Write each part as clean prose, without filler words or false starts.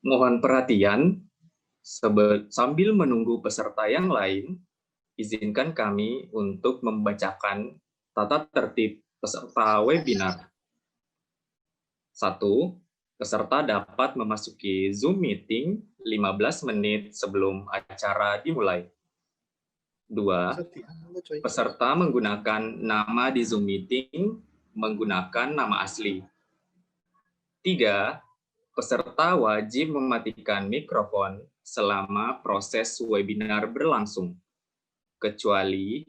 Mohon perhatian, sambil menunggu peserta yang lain, izinkan kami untuk membacakan tata tertib peserta webinar. 1. Peserta dapat memasuki Zoom Meeting 15 menit sebelum acara dimulai. 2. Peserta menggunakan nama di Zoom Meeting menggunakan nama asli. 3. Peserta wajib mematikan mikrofon selama proses webinar berlangsung, kecuali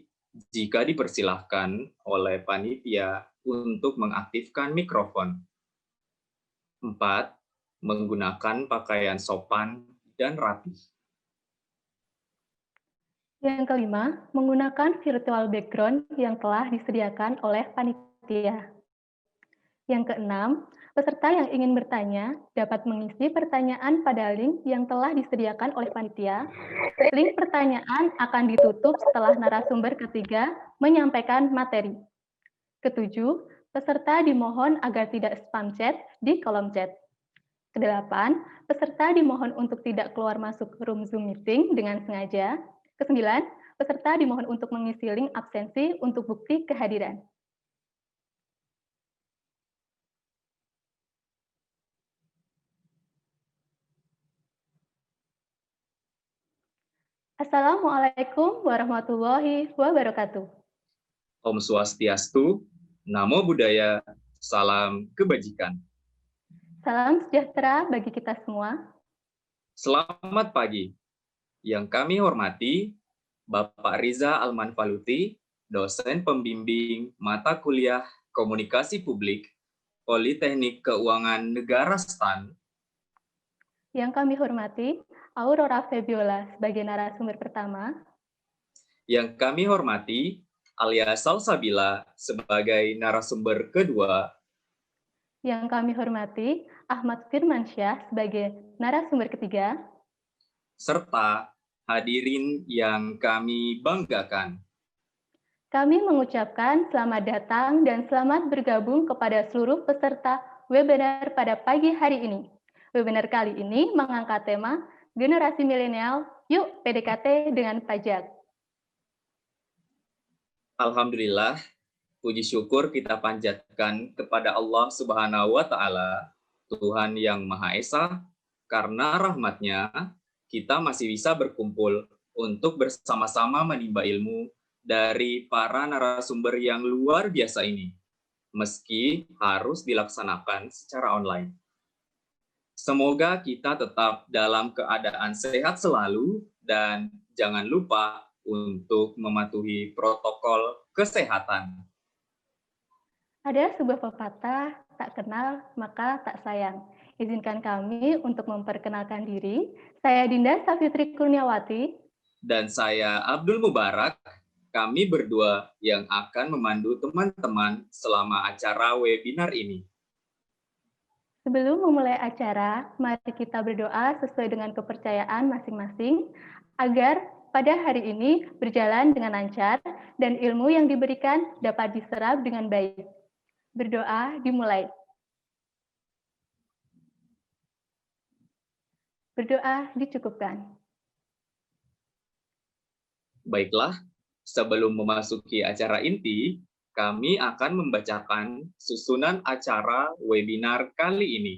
jika dipersilahkan oleh panitia untuk mengaktifkan mikrofon. 4. Menggunakan pakaian sopan dan rapi. Yang kelima, menggunakan virtual background yang telah disediakan oleh panitia. Yang keenam, peserta yang ingin bertanya dapat mengisi pertanyaan pada link yang telah disediakan oleh panitia. Link pertanyaan akan ditutup setelah narasumber ketiga menyampaikan materi. Ketujuh, peserta dimohon agar tidak spam chat di kolom chat. Kedelapan, peserta dimohon untuk tidak keluar masuk room Zoom meeting dengan sengaja. Kesembilan, peserta dimohon untuk mengisi link absensi untuk bukti kehadiran. Assalamualaikum warahmatullahi wabarakatuh. Om Swastiastu, Namo Buddhaya, salam kebajikan. Salam sejahtera bagi kita semua. Selamat pagi. Yang kami hormati Bapak Riza Almanfaluti, dosen pembimbing mata kuliah Komunikasi Publik, Politeknik Keuangan Negara STAN. Yang kami hormati Aurora Febiola sebagai narasumber pertama. Yang kami hormati Alia Salsabila sebagai narasumber kedua. Yang kami hormati Ahmad Firmansyah sebagai narasumber ketiga. Serta hadirin yang kami banggakan. Kami mengucapkan selamat datang dan selamat bergabung kepada seluruh peserta webinar pada pagi hari ini. Webinar kali ini mengangkat tema Generasi Milenial, Yuk PDKT dengan Pajak. Alhamdulillah, puji syukur kita panjatkan kepada Allah Subhanahu wa Ta'ala, Tuhan yang Maha Esa, karena rahmat-Nya kita masih bisa berkumpul untuk bersama-sama menimba ilmu dari para narasumber yang luar biasa ini, meski harus dilaksanakan secara online. Semoga kita tetap dalam keadaan sehat selalu dan jangan lupa untuk mematuhi protokol kesehatan. Ada sebuah pepatah, tak kenal maka tak sayang. Izinkan kami untuk memperkenalkan diri. Saya Dinda Safitri Kurniawati. Dan saya Abdul Mubarak. Kami berdua yang akan memandu teman-teman selama acara webinar ini. Sebelum memulai acara, mari kita berdoa sesuai dengan kepercayaan masing-masing agar pada hari ini berjalan dengan lancar dan ilmu yang diberikan dapat diserap dengan baik. Berdoa dimulai. Berdoa dicukupkan. Baiklah, sebelum memasuki acara inti, kami akan membacakan susunan acara webinar kali ini.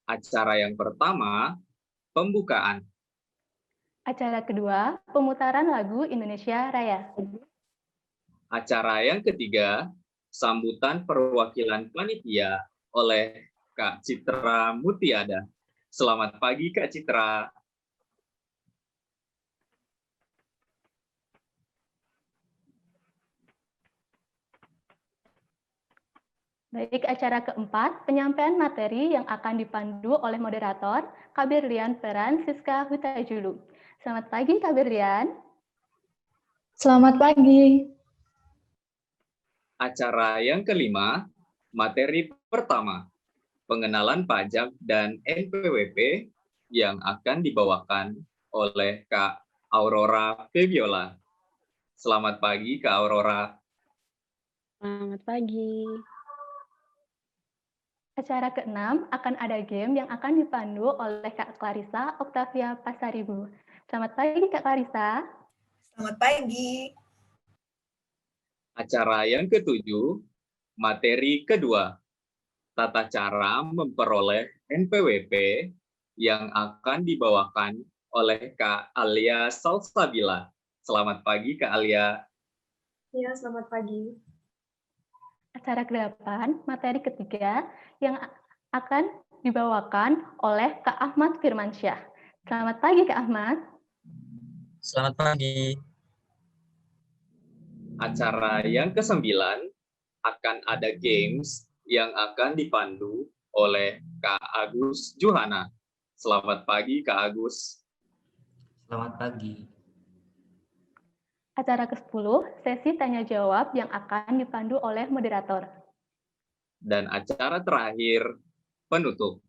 Acara yang pertama, pembukaan. Acara kedua, pemutaran lagu Indonesia Raya. Acara yang ketiga, sambutan perwakilan panitia oleh Kak Citra Mutiada. Selamat pagi, Kak Citra. Baik, acara keempat, penyampaian materi yang akan dipandu oleh moderator, Kak Berlian Peran Siska Hutajulu. Selamat pagi, Kak Berlian. Selamat pagi. Acara yang kelima, materi pertama, pengenalan pajak dan NPWP yang akan dibawakan oleh Kak Aurora Febiola. Selamat pagi, Kak Aurora. Selamat pagi. Acara ke-6 akan ada game yang akan dipandu oleh Kak Clarissa Octavia Pasaribu. Selamat pagi Kak Clarissa. Selamat pagi. Acara yang ke-7, materi kedua, tata cara memperoleh NPWP yang akan dibawakan oleh Kak Alia Salsabila. Selamat pagi Kak Alia. Ya, selamat pagi. Acara ke-8, materi ketiga yang akan dibawakan oleh Kak Ahmad Firmansyah. Selamat pagi Kak Ahmad. Selamat pagi. Acara yang ke-9 akan ada games yang akan dipandu oleh Kak Agus Juhana. Selamat pagi Kak Agus. Selamat pagi. Acara ke-10, sesi tanya jawab yang akan dipandu oleh moderator. Dan acara terakhir, penutup.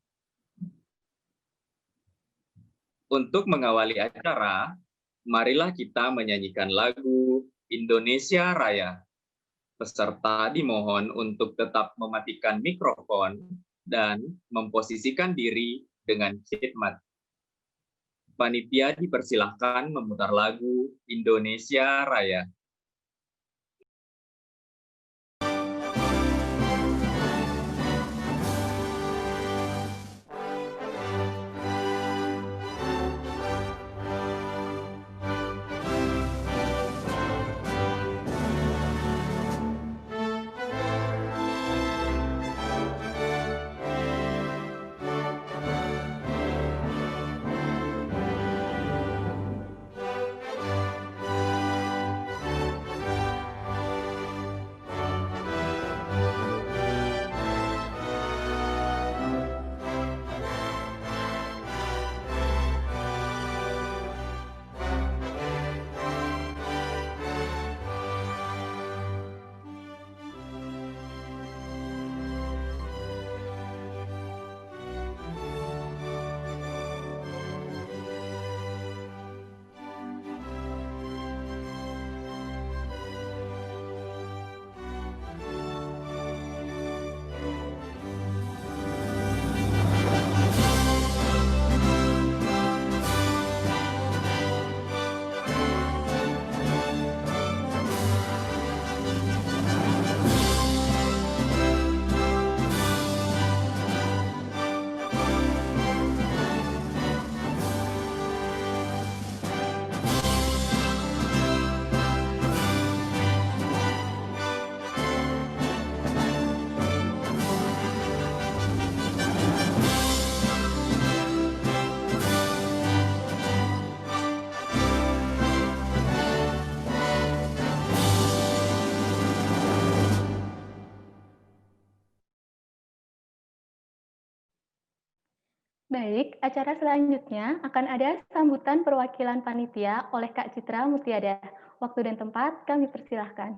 Untuk mengawali acara, marilah kita menyanyikan lagu Indonesia Raya. Peserta dimohon untuk tetap mematikan mikrofon dan memposisikan diri dengan khidmat. Panitia dipersilahkan memutar lagu Indonesia Raya. Baik, acara selanjutnya akan ada sambutan perwakilan panitia oleh Kak Citra Mutiada. Waktu dan tempat kami persilahkan.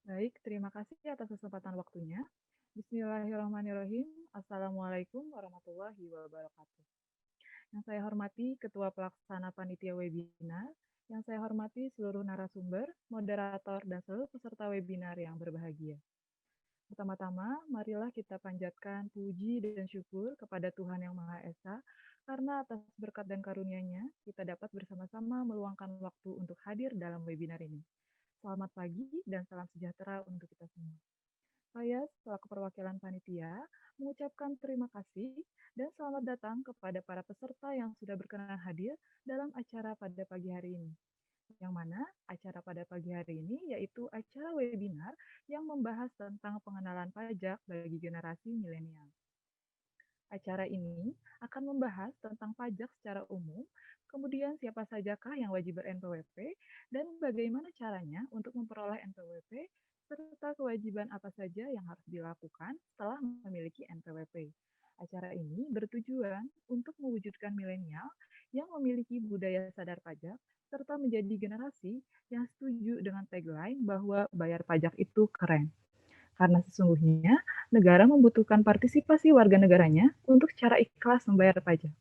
Baik, terima kasih atas kesempatan waktunya. Bismillahirrahmanirrahim. Assalamualaikum warahmatullahi wabarakatuh. Yang saya hormati Ketua Pelaksana Panitia Webinar, yang saya hormati seluruh narasumber, moderator, dan seluruh peserta webinar yang berbahagia. Pertama-tama, marilah kita panjatkan puji dan syukur kepada Tuhan Yang Maha Esa, karena atas berkat dan karunia-Nya, kita dapat bersama-sama meluangkan waktu untuk hadir dalam webinar ini. Selamat pagi dan salam sejahtera untuk kita semua. Saya, selaku perwakilan panitia, mengucapkan terima kasih dan selamat datang kepada para peserta yang sudah berkenan hadir dalam acara pada pagi hari ini. Yang mana acara pada pagi hari ini yaitu acara webinar yang membahas tentang pengenalan pajak bagi generasi milenial. Acara ini akan membahas tentang pajak secara umum, kemudian siapa sajakah yang wajib ber-NPWP, dan bagaimana caranya untuk memperoleh NPWP, serta kewajiban apa saja yang harus dilakukan setelah memiliki NPWP. Acara ini bertujuan untuk mewujudkan milenial yang memiliki budaya sadar pajak, serta menjadi generasi yang setuju dengan tagline bahwa bayar pajak itu keren. Karena sesungguhnya negara membutuhkan partisipasi warga negaranya untuk secara ikhlas membayar pajak.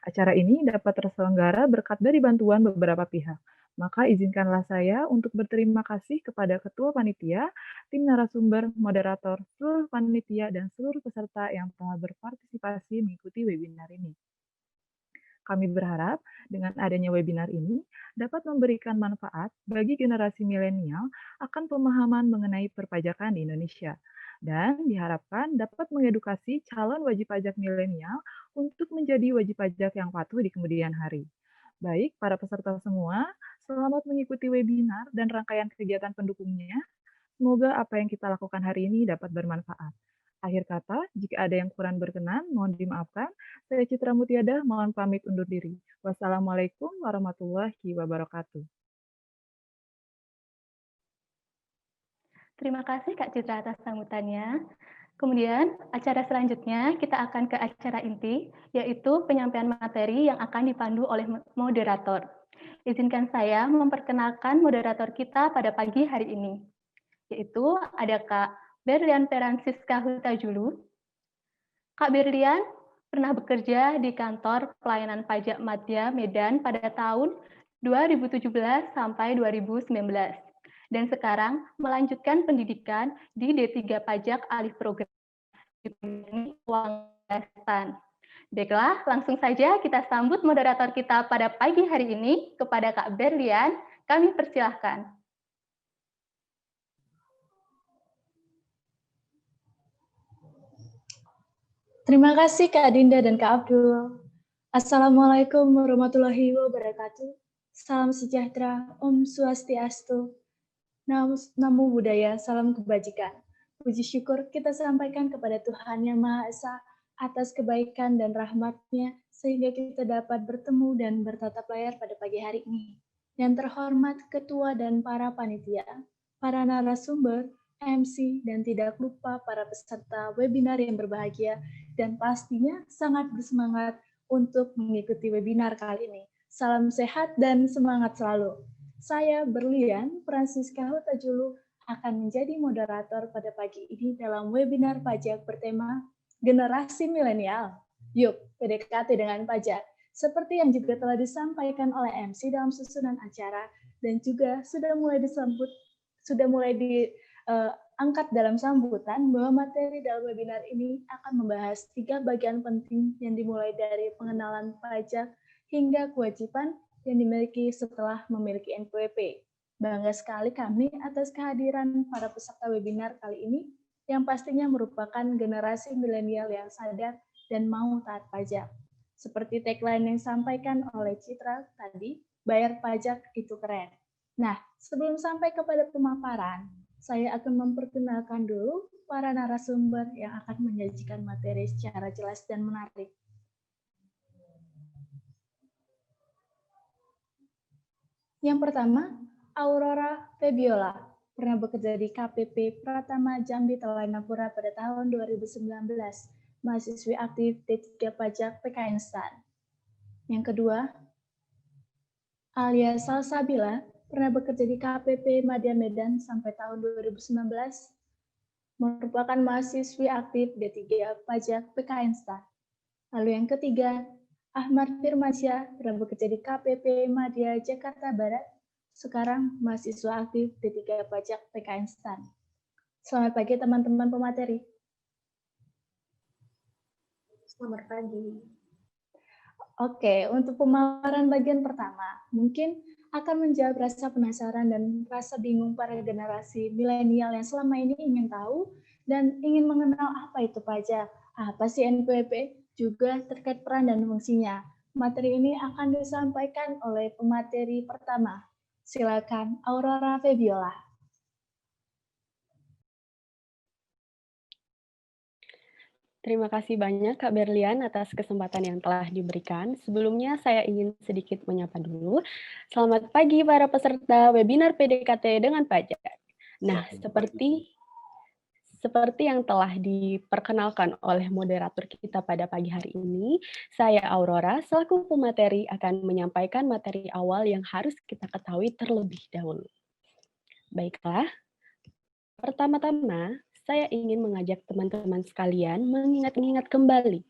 Acara ini dapat terselenggara berkat dari bantuan beberapa pihak. Maka izinkanlah saya untuk berterima kasih kepada Ketua Panitia, tim narasumber, moderator, seluruh panitia, dan seluruh peserta yang telah berpartisipasi mengikuti webinar ini. Kami berharap dengan adanya webinar ini dapat memberikan manfaat bagi generasi milenial akan pemahaman mengenai perpajakan di Indonesia dan diharapkan dapat mengedukasi calon wajib pajak milenial untuk menjadi wajib pajak yang patuh di kemudian hari. Baik, para peserta semua, selamat mengikuti webinar dan rangkaian kegiatan pendukungnya. Semoga apa yang kita lakukan hari ini dapat bermanfaat. Akhir kata, jika ada yang kurang berkenan, mohon dimaafkan. Saya Citra Mutiada, mohon pamit undur diri. Wassalamualaikum warahmatullahi wabarakatuh. Terima kasih Kak Citra atas sambutannya. Kemudian, acara selanjutnya kita akan ke acara inti, yaitu penyampaian materi yang akan dipandu oleh moderator. Izinkan saya memperkenalkan moderator kita pada pagi hari ini, yaitu ada Kak Berlian Peransiska Hutajulu. Kak Berlian pernah bekerja di kantor pelayanan pajak Madya Medan pada tahun 2017 sampai 2019. Dan sekarang melanjutkan pendidikan di D3 Pajak Alih Program di Uang Dastan. Baiklah, langsung saja kita sambut moderator kita pada pagi hari ini kepada Kak Berlian. Kami persilahkan. Terima kasih Kak Dinda dan Kak Abdul. Assalamualaikum warahmatullahi wabarakatuh. Salam sejahtera, Om Swastiastu. Namo Buddhaya, salam kebajikan. Puji syukur kita sampaikan kepada Tuhan Yang Maha Esa atas kebaikan dan rahmat-Nya sehingga kita dapat bertemu dan bertatap layar pada pagi hari ini. Yang terhormat Ketua dan para panitia, para narasumber, MC, dan tidak lupa para peserta webinar yang berbahagia dan pastinya sangat bersemangat untuk mengikuti webinar kali ini. Salam sehat dan semangat selalu. Saya Berlian Peransiska Hutajulu akan menjadi moderator pada pagi ini dalam webinar pajak bertema Generasi Milenial. Yuk, PDKT dengan pajak. Seperti yang juga telah disampaikan oleh MC dalam susunan acara dan juga sudah mulai diangkat dalam sambutan bahwa materi dalam webinar ini akan membahas 3 bagian penting yang dimulai dari pengenalan pajak hingga kewajiban yang dimiliki setelah memiliki NPWP. Bangga sekali kami atas kehadiran para peserta webinar kali ini yang pastinya merupakan generasi milenial yang sadar dan mau taat pajak. Seperti tagline yang disampaikan oleh Citra tadi, bayar pajak itu keren. Nah, sebelum sampai kepada pemaparan, saya akan memperkenalkan dulu para narasumber yang akan menyajikan materi secara jelas dan menarik. Yang pertama, Aurora Febiola, pernah bekerja di KPP Pratama Jambi Telanapura pada tahun 2019, mahasiswi aktif D3 Pajak PKN STAN. Yang kedua, Alia Salsabila, pernah bekerja di KPP Madya Medan sampai tahun 2019, merupakan mahasiswi aktif D3 Pajak PKN STAN. Lalu yang ketiga, Ahmad Firmansyah pernah bekerja di KPP Madya Jakarta Barat, sekarang mahasiswa aktif D3 Pajak PKN STAN. Selamat pagi teman-teman pemateri. Selamat pagi. Oke, untuk pemaparan bagian pertama, mungkin akan menjawab rasa penasaran dan rasa bingung para generasi milenial yang selama ini ingin tahu dan ingin mengenal apa itu pajak, apa sih NPWP, juga terkait peran dan fungsinya. Materi ini akan disampaikan oleh pemateri pertama. Silakan, Aurora Febiola. Terima kasih banyak Kak Berlian atas kesempatan yang telah diberikan. Sebelumnya saya ingin sedikit menyapa dulu. Selamat pagi para peserta webinar PDKT dengan pajak. Nah, seperti yang telah diperkenalkan oleh moderator kita pada pagi hari ini, saya Aurora selaku pemateri akan menyampaikan materi awal yang harus kita ketahui terlebih dahulu. Baiklah, pertama-tama saya ingin mengajak teman-teman sekalian mengingat-ingat kembali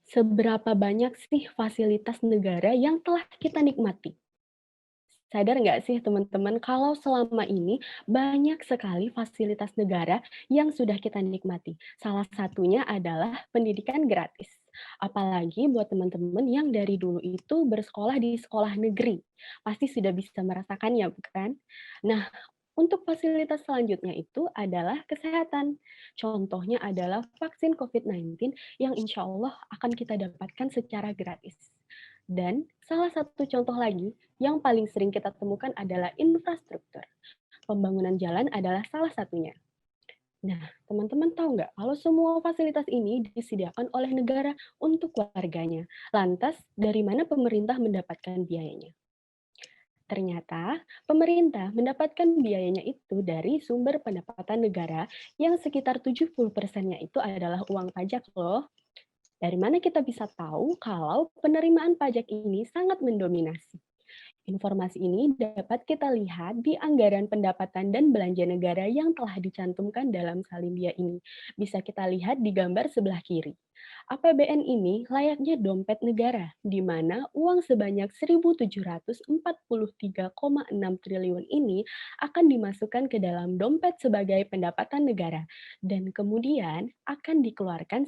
Seberapa banyak sih fasilitas negara yang telah kita nikmati? Sadar nggak sih teman-teman kalau selama ini banyak sekali fasilitas negara yang sudah kita nikmati. Salah satunya adalah pendidikan gratis. Apalagi buat teman-teman yang dari dulu itu bersekolah di sekolah negeri. Pasti sudah bisa merasakannya, bukan? Nah, untuk fasilitas selanjutnya itu adalah kesehatan. Contohnya adalah vaksin COVID-19 yang insya Allah akan kita dapatkan secara gratis. Dan salah satu contoh lagi yang paling sering kita temukan adalah infrastruktur. Pembangunan jalan adalah salah satunya. Nah, teman-teman tahu nggak kalau semua fasilitas ini disediakan oleh negara untuk warganya. Lantas, dari mana pemerintah mendapatkan biayanya? Ternyata, pemerintah mendapatkan biayanya itu dari sumber pendapatan negara yang sekitar 70%-nya itu adalah uang pajak loh. Dari mana kita bisa tahu kalau penerimaan pajak ini sangat mendominasi? Informasi ini dapat kita lihat di anggaran pendapatan dan belanja negara yang telah dicantumkan dalam Salindia ini. Bisa kita lihat di gambar sebelah kiri. APBN ini layaknya dompet negara, di mana uang sebanyak 1.743,6 triliun ini akan dimasukkan ke dalam dompet sebagai pendapatan negara, dan kemudian akan dikeluarkan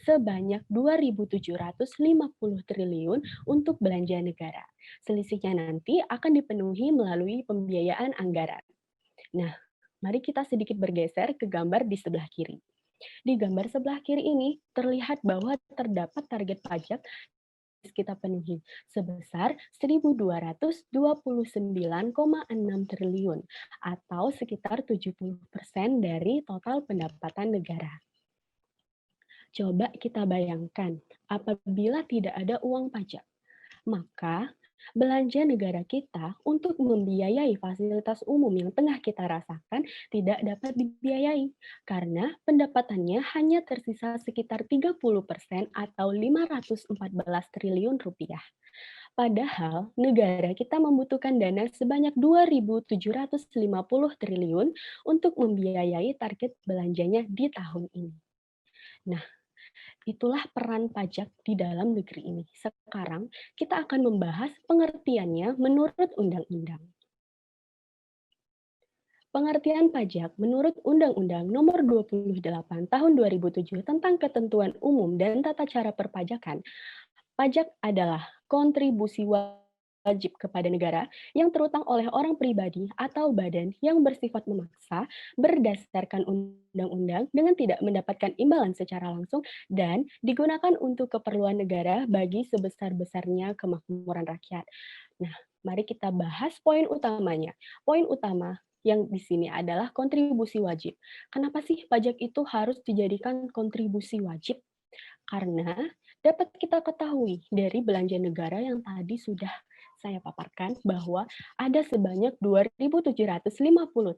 sebanyak 2.750 triliun untuk belanja negara. Selisihnya nanti akan dipenuhi melalui pembiayaan anggaran. Nah, mari kita sedikit bergeser ke gambar di sebelah kiri. Di gambar sebelah kiri ini terlihat bahwa terdapat target pajak kita penuhi sebesar 1.229,6 triliun atau sekitar 70% dari total pendapatan negara. Coba kita bayangkan, apabila tidak ada uang pajak, maka belanja negara kita untuk membiayai fasilitas umum yang tengah kita rasakan tidak dapat dibiayai karena pendapatannya hanya tersisa sekitar 30% atau 514 triliun rupiah. Padahal negara kita membutuhkan dana sebanyak 2.750 triliun untuk membiayai target belanjanya di tahun ini. Nah, itulah peran pajak di dalam negeri ini. Sekarang kita akan membahas pengertiannya menurut undang-undang. Pengertian pajak menurut Undang-Undang Nomor 28 Tahun 2007 tentang Ketentuan Umum dan Tata Cara Perpajakan. Pajak adalah kontribusi wajib kepada negara yang terutang oleh orang pribadi atau badan yang bersifat memaksa berdasarkan undang-undang dengan tidak mendapatkan imbalan secara langsung dan digunakan untuk keperluan negara bagi sebesar-besarnya kemakmuran rakyat. Nah, mari kita bahas poin utamanya. Poin utama yang di sini adalah kontribusi wajib. Kenapa sih pajak itu harus dijadikan kontribusi wajib? Karena dapat kita ketahui dari belanja negara yang tadi sudah saya paparkan bahwa ada sebanyak 2.750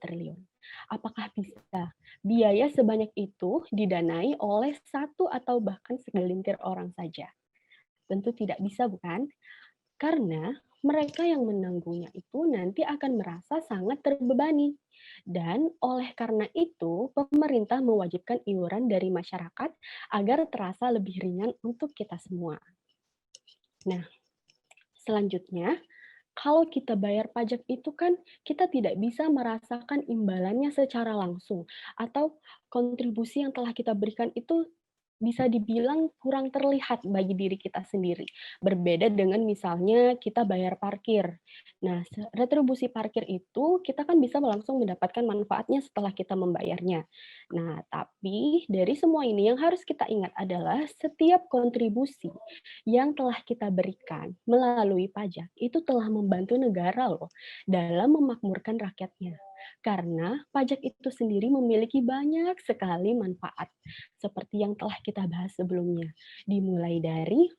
triliun. Apakah bisa biaya sebanyak itu didanai oleh satu atau bahkan segelintir orang saja? Tentu tidak bisa, bukan? Karena mereka yang menanggungnya itu nanti akan merasa sangat terbebani. Dan oleh karena itu, pemerintah mewajibkan iuran dari masyarakat agar terasa lebih ringan untuk kita semua. Nah, selanjutnya, kalau kita bayar pajak itu kan kita tidak bisa merasakan imbalannya secara langsung atau kontribusi yang telah kita berikan itu bisa dibilang kurang terlihat bagi diri kita sendiri. Berbeda dengan misalnya kita bayar parkir. Nah, retribusi parkir itu kita kan bisa langsung mendapatkan manfaatnya setelah kita membayarnya. Nah, tapi dari semua ini yang harus kita ingat adalah setiap kontribusi yang telah kita berikan melalui pajak itu telah membantu negara loh dalam memakmurkan rakyatnya. Karena pajak itu sendiri memiliki banyak sekali manfaat, seperti yang telah kita bahas sebelumnya. Dimulai dari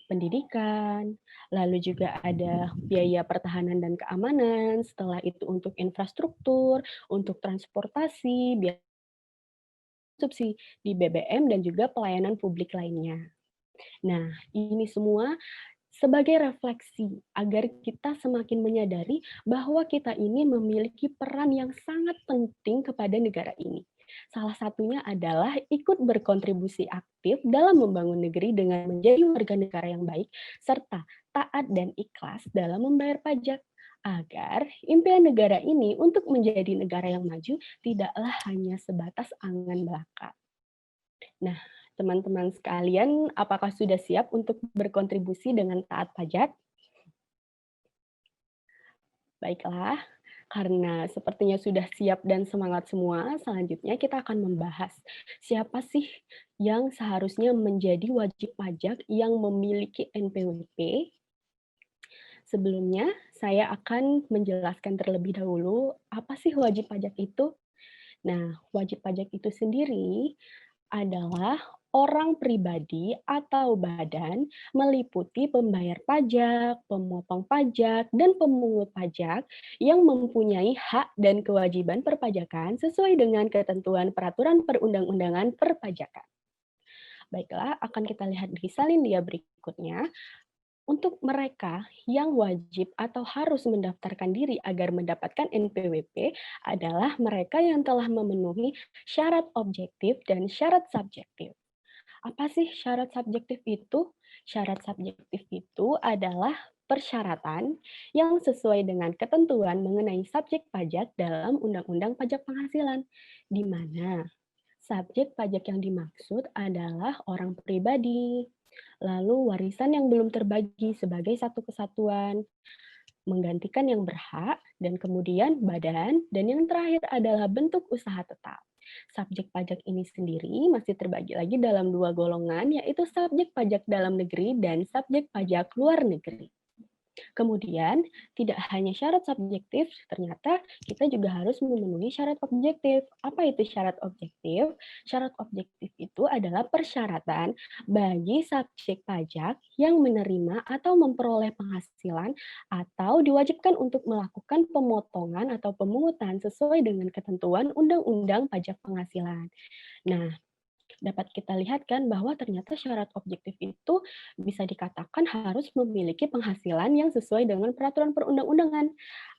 pendidikan, lalu juga ada biaya pertahanan dan keamanan, setelah itu untuk infrastruktur, untuk transportasi, biaya subsidi BBM, dan juga pelayanan publik lainnya. Nah, ini semua sebagai refleksi agar kita semakin menyadari bahwa kita ini memiliki peran yang sangat penting kepada negara ini. Salah satunya adalah ikut berkontribusi aktif dalam membangun negeri dengan menjadi warga negara yang baik, serta taat dan ikhlas dalam membayar pajak. Agar impian negara ini untuk menjadi negara yang maju tidaklah hanya sebatas angan belaka. Nah, teman-teman sekalian, apakah sudah siap untuk berkontribusi dengan taat pajak? Baiklah, karena sepertinya sudah siap dan semangat semua, selanjutnya kita akan membahas siapa sih yang seharusnya menjadi wajib pajak yang memiliki NPWP. Sebelumnya, saya akan menjelaskan terlebih dahulu apa sih wajib pajak itu. Nah, wajib pajak itu sendiri adalah orang pribadi atau badan meliputi pembayar pajak, pemotong pajak, dan pemungut pajak yang mempunyai hak dan kewajiban perpajakan sesuai dengan ketentuan peraturan perundang-undangan perpajakan. Baiklah, akan kita lihat di salin dia berikutnya. Untuk mereka yang wajib atau harus mendaftarkan diri agar mendapatkan NPWP adalah mereka yang telah memenuhi syarat objektif dan syarat subjektif. Apa sih syarat subjektif itu? Syarat subjektif itu adalah persyaratan yang sesuai dengan ketentuan mengenai subjek pajak dalam Undang-Undang Pajak Penghasilan, di mana subjek pajak yang dimaksud adalah orang pribadi, lalu warisan yang belum terbagi sebagai satu kesatuan, menggantikan yang berhak, dan kemudian badan, dan yang terakhir adalah bentuk usaha tetap. Subjek pajak ini sendiri masih terbagi lagi dalam dua golongan, yaitu subjek pajak dalam negeri dan subjek pajak luar negeri. Kemudian, tidak hanya syarat subjektif, ternyata kita juga harus memenuhi syarat objektif. Apa itu syarat objektif? Syarat objektif itu adalah persyaratan bagi subjek pajak yang menerima atau memperoleh penghasilan atau diwajibkan untuk melakukan pemotongan atau pemungutan sesuai dengan ketentuan Undang-Undang Pajak Penghasilan. Nah, dapat kita lihat kan bahwa ternyata syarat objektif itu bisa dikatakan harus memiliki penghasilan yang sesuai dengan peraturan perundang-undangan.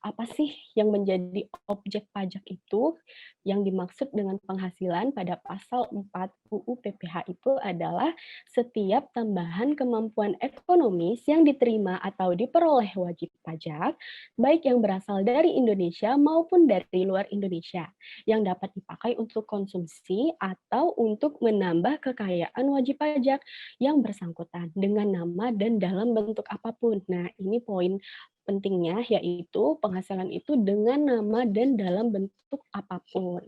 Apa sih yang menjadi objek pajak itu? Yang dimaksud dengan penghasilan pada pasal 4 UU PPH itu adalah setiap tambahan kemampuan ekonomis yang diterima atau diperoleh wajib pajak, baik yang berasal dari Indonesia maupun dari luar Indonesia, yang dapat dipakai untuk konsumsi atau untuk menambah kekayaan wajib pajak yang bersangkutan dengan nama dan dalam bentuk apapun. Nah, ini poin pentingnya, yaitu penghasilan itu dengan nama dan dalam bentuk apapun.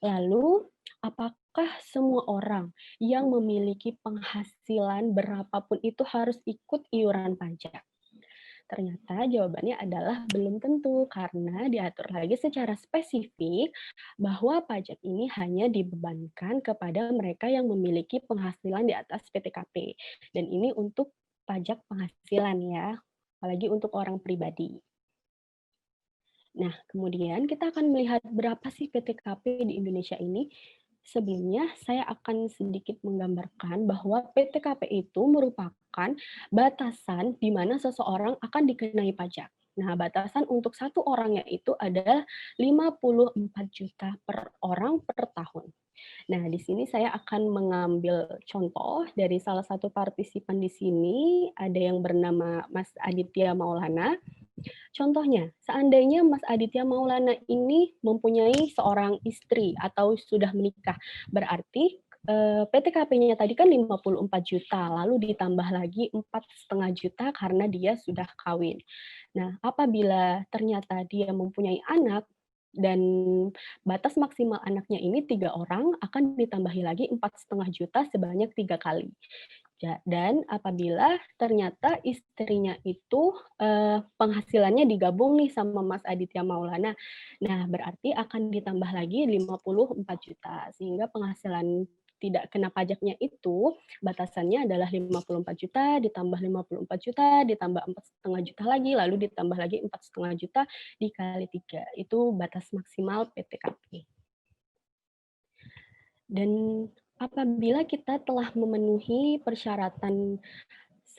Lalu, apakah semua orang yang memiliki penghasilan berapapun itu harus ikut iuran pajak? Ternyata jawabannya adalah belum tentu, karena diatur lagi secara spesifik bahwa pajak ini hanya dibebankan kepada mereka yang memiliki penghasilan di atas PTKP. Dan ini untuk pajak penghasilan ya, apalagi untuk orang pribadi. Nah, kemudian kita akan melihat berapa sih PTKP di Indonesia ini. Sebelumnya, saya akan sedikit menggambarkan bahwa PTKP itu merupakan batasan di mana seseorang akan dikenai pajak. Nah, batasan untuk satu orangnya itu adalah 54 juta per orang per tahun. Nah, di sini saya akan mengambil contoh dari salah satu partisipan di sini, ada yang bernama Mas Aditya Maulana. Contohnya, seandainya Mas Aditya Maulana ini mempunyai seorang istri atau sudah menikah, berarti PTKP-nya tadi kan 54 juta, lalu ditambah lagi 4,5 juta karena dia sudah kawin. Nah, apabila ternyata dia mempunyai anak, dan batas maksimal anaknya ini 3 orang, akan ditambahi lagi 4,5 juta sebanyak 3 kali. Dan apabila ternyata istrinya itu penghasilannya digabung nih sama Mas Aditya Maulana, nah berarti akan ditambah lagi 54 juta, sehingga penghasilan tidak kena pajaknya itu batasannya adalah 54 juta, ditambah 54 juta, ditambah 4,5 juta lagi, lalu ditambah lagi 4,5 juta dikali 3. Itu batas maksimal PTKP. Dan apabila kita telah memenuhi persyaratan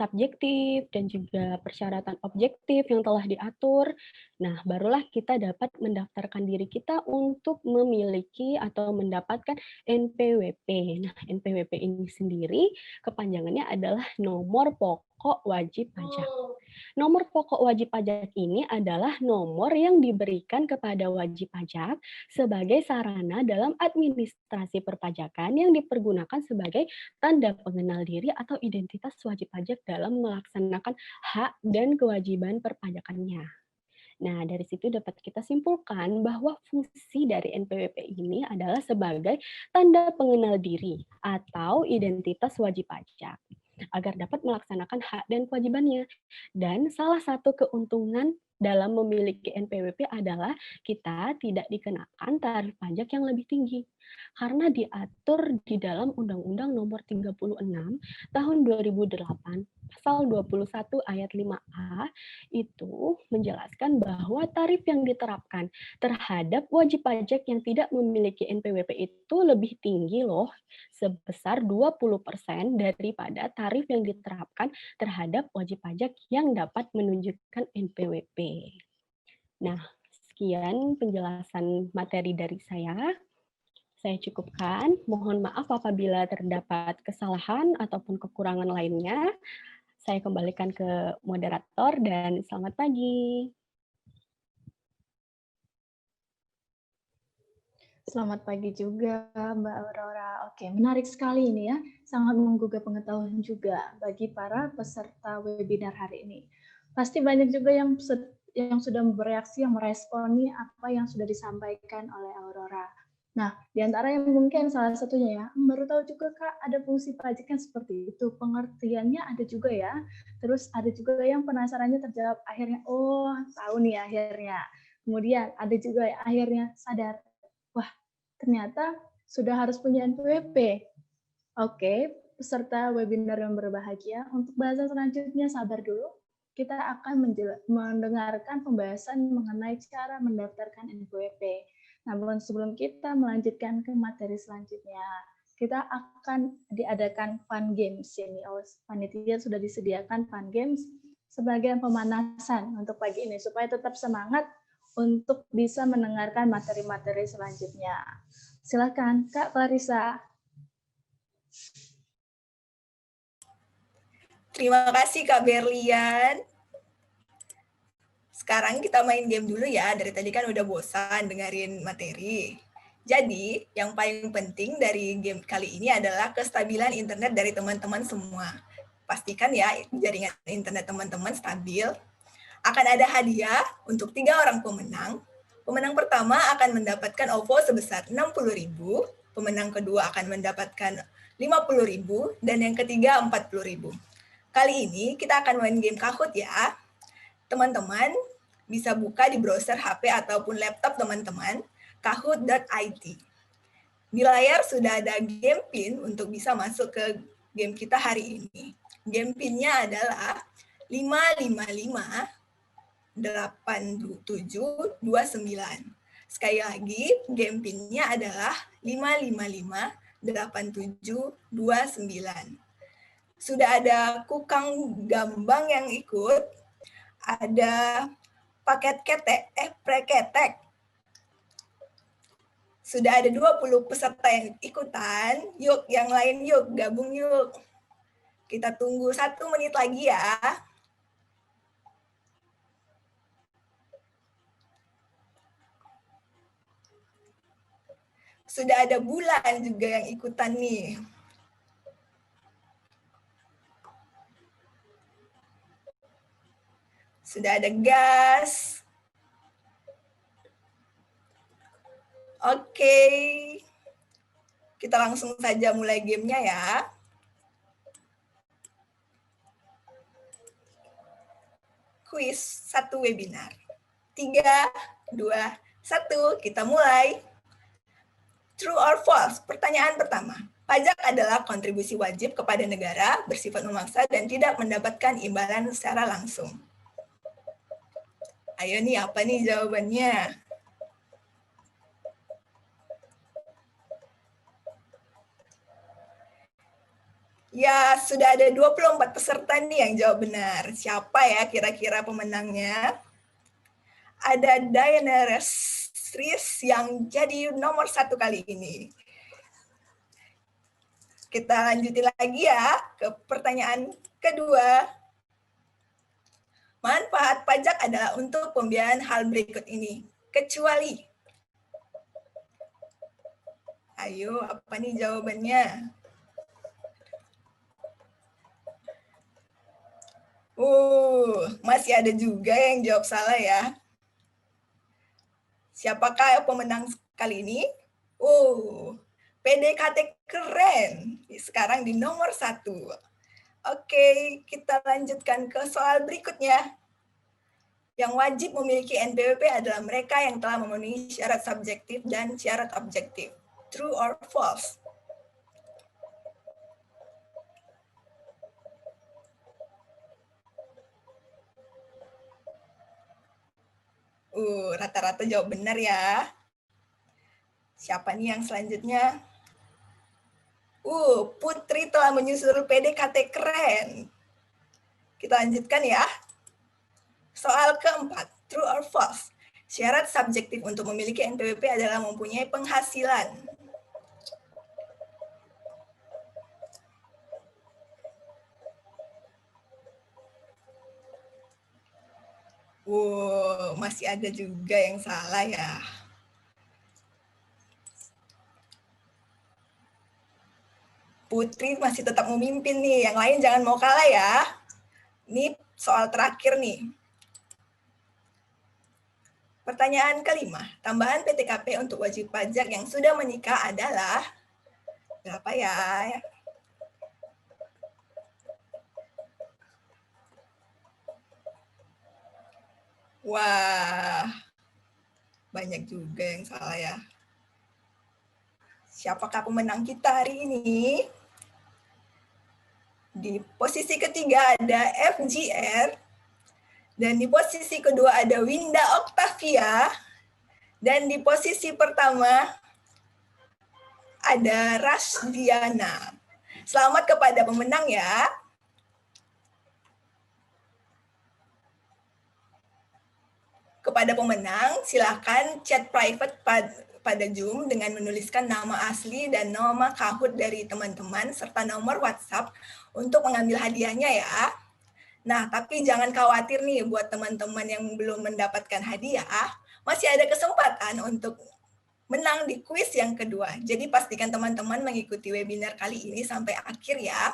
subjektif dan juga persyaratan objektif yang telah diatur. Nah, barulah kita dapat mendaftarkan diri kita untuk memiliki atau mendapatkan NPWP. Nah, NPWP ini sendiri kepanjangannya adalah nomor pokok wajib pajak. Nomor pokok wajib pajak ini adalah nomor yang diberikan kepada wajib pajak sebagai sarana dalam administrasi perpajakan yang dipergunakan sebagai tanda pengenal diri atau identitas wajib pajak dalam melaksanakan hak dan kewajiban perpajakannya. Nah, dari situ dapat kita simpulkan bahwa fungsi dari NPWP ini adalah sebagai tanda pengenal diri atau identitas wajib pajak agar dapat melaksanakan hak dan kewajibannya. Dan salah satu keuntungan dalam memiliki NPWP adalah kita tidak dikenakan tarif pajak yang lebih tinggi karena diatur di dalam Undang-Undang Nomor 36 Tahun 2008 Pasal 21 ayat 5A itu menjelaskan bahwa tarif yang diterapkan terhadap wajib pajak yang tidak memiliki NPWP itu lebih tinggi loh, sebesar 20% daripada tarif yang diterapkan terhadap wajib pajak yang dapat menunjukkan NPWP. Nah, sekian penjelasan materi dari saya. Saya cukupkan. Mohon maaf apabila terdapat kesalahan ataupun kekurangan lainnya. Saya kembalikan ke moderator dan selamat pagi. Selamat pagi juga, Mbak Aurora. Oke, menarik sekali ini ya. Sangat menggugah pengetahuan juga bagi para peserta webinar hari ini. Pasti banyak juga yang sudah bereaksi, yang meresponi apa yang sudah disampaikan oleh Aurora. Nah, di antara yang mungkin salah satunya ya, baru tahu juga Kak, ada fungsi pajak yang seperti itu. Pengertiannya ada juga ya. Terus ada juga yang penasarannya terjawab akhirnya, oh tahu nih akhirnya. Kemudian ada juga yang akhirnya sadar, wah ternyata sudah harus punya NPWP. Oke, peserta webinar yang berbahagia, untuk bahasan selanjutnya sabar dulu. Kita akan mendengarkan pembahasan mengenai cara mendaftarkan NPWP. Namun sebelum kita melanjutkan ke materi selanjutnya, kita akan diadakan fun games ini. Panitia sudah disediakan fun games sebagai pemanasan untuk pagi ini supaya tetap semangat untuk bisa mendengarkan materi-materi selanjutnya. Silakan Kak Clarissa. Terima kasih Kak Berlian. Sekarang kita main game dulu ya, dari tadi kan udah bosan dengerin materi. Jadi, yang paling penting dari game kali ini adalah kestabilan internet dari teman-teman semua. Pastikan ya jaringan internet teman-teman stabil. Akan ada hadiah untuk 3 orang pemenang. Pemenang pertama akan mendapatkan OVO sebesar 60.000, pemenang kedua akan mendapatkan 50.000, dan yang ketiga 40.000. Kali ini kita akan main game Kahoot ya. Teman-teman bisa buka di browser HP ataupun laptop teman-teman, kahoot.it. Di layar sudah ada game pin untuk bisa masuk ke game kita hari ini. Game pinnya adalah 5558729. Sekali lagi, game pinnya adalah 5558729. Sudah ada Kukang Gambang yang ikut, ada paket preketek. Sudah ada 20 peserta yang ikutan. Yuk, yang lain yuk, gabung yuk. Kita tunggu 1 menit lagi ya. Sudah ada Bulan juga yang ikutan nih. Sudah ada Gas. Oke. Kita langsung saja mulai gamenya ya. Kuis 1 webinar. 3, 2, 1, kita mulai. True or false? Pertanyaan pertama. Pajak adalah kontribusi wajib kepada negara, bersifat memaksa dan tidak mendapatkan imbalan secara langsung. Ayo nih, apa nih jawabannya? Ya, sudah ada 24 peserta nih yang jawab benar. Siapa ya kira-kira pemenangnya? Ada Diana Restris yang jadi nomor 1 kali ini. Kita lanjutin lagi ya ke pertanyaan kedua. Manfaat pajak adalah untuk pembiayaan hal berikut ini. Kecuali. Ayo, apa nih jawabannya? Masih ada juga yang jawab salah ya. Siapakah pemenang kali ini? PDKT keren. Sekarang di nomor 1. Oke, kita lanjutkan ke soal berikutnya. Yang wajib memiliki NPWP adalah mereka yang telah memenuhi syarat subjektif dan syarat objektif. True or false? Rata-rata jawab benar ya. Siapa nih yang selanjutnya? Putri telah menyusul PDKT keren. Kita lanjutkan ya. Soal keempat, true or false? Syarat subjektif untuk memiliki NPWP adalah mempunyai penghasilan. Masih ada juga yang salah ya. Putri masih tetap memimpin nih, yang lain jangan mau kalah ya. Ini soal terakhir nih. Pertanyaan kelima, tambahan PTKP untuk wajib pajak yang sudah menikah adalah berapa ya? Wah, banyak juga yang salah ya. Siapakah pemenang kita hari ini? Di posisi ketiga ada FGR, dan di posisi kedua ada Winda Octavia, dan di posisi pertama ada Rasdiana. Selamat kepada pemenang ya. Kepada pemenang, silakan chat private pada Zoom dengan menuliskan nama asli dan nama Kahoot dari teman-teman serta nomor WhatsApp untuk mengambil hadiahnya ya. Nah, tapi jangan khawatir nih buat teman-teman yang belum mendapatkan hadiah, masih ada kesempatan untuk menang di kuis yang kedua. Jadi pastikan teman-teman mengikuti webinar kali ini sampai akhir ya.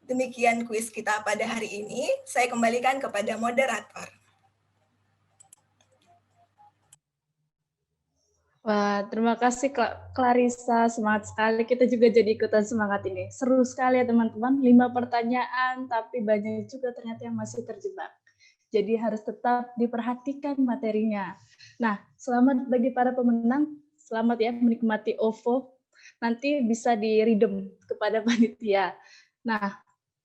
Demikian kuis kita pada hari ini. Saya kembalikan kepada moderator. Wah, terima kasih Clarissa, semangat sekali. Kita juga jadi ikutan semangat ini. Seru sekali ya teman-teman, 5 pertanyaan, tapi banyak juga ternyata yang masih terjebak. Jadi harus tetap diperhatikan materinya. Nah, selamat bagi para pemenang, selamat ya menikmati OVO. Nanti bisa di-redeem kepada panitia. Nah,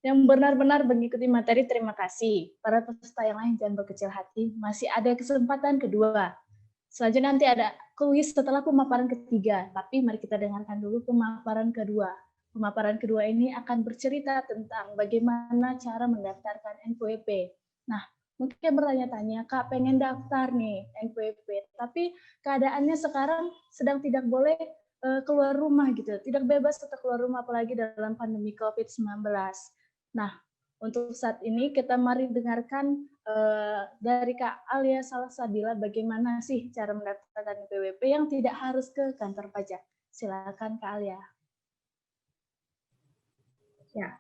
yang benar-benar mengikuti materi, terima kasih. Para peserta yang lain jangan berkecil hati, masih ada kesempatan kedua. Selanjutnya nanti ada kuis setelah pemaparan ketiga, tapi mari kita dengarkan dulu pemaparan kedua. Pemaparan kedua ini akan bercerita tentang bagaimana cara mendaftarkan NPWP. Nah, mungkin bertanya-tanya, Kak pengen daftar nih NPWP, tapi keadaannya sekarang sedang tidak boleh keluar rumah gitu, tidak bebas tetap keluar rumah apalagi dalam pandemi COVID-19. Nah, untuk saat ini kita mari dengarkan dari Kak Alia Salsabila bagaimana sih cara mendaftarkan NPWP yang tidak harus ke kantor pajak. Silakan Kak Alia. Ya,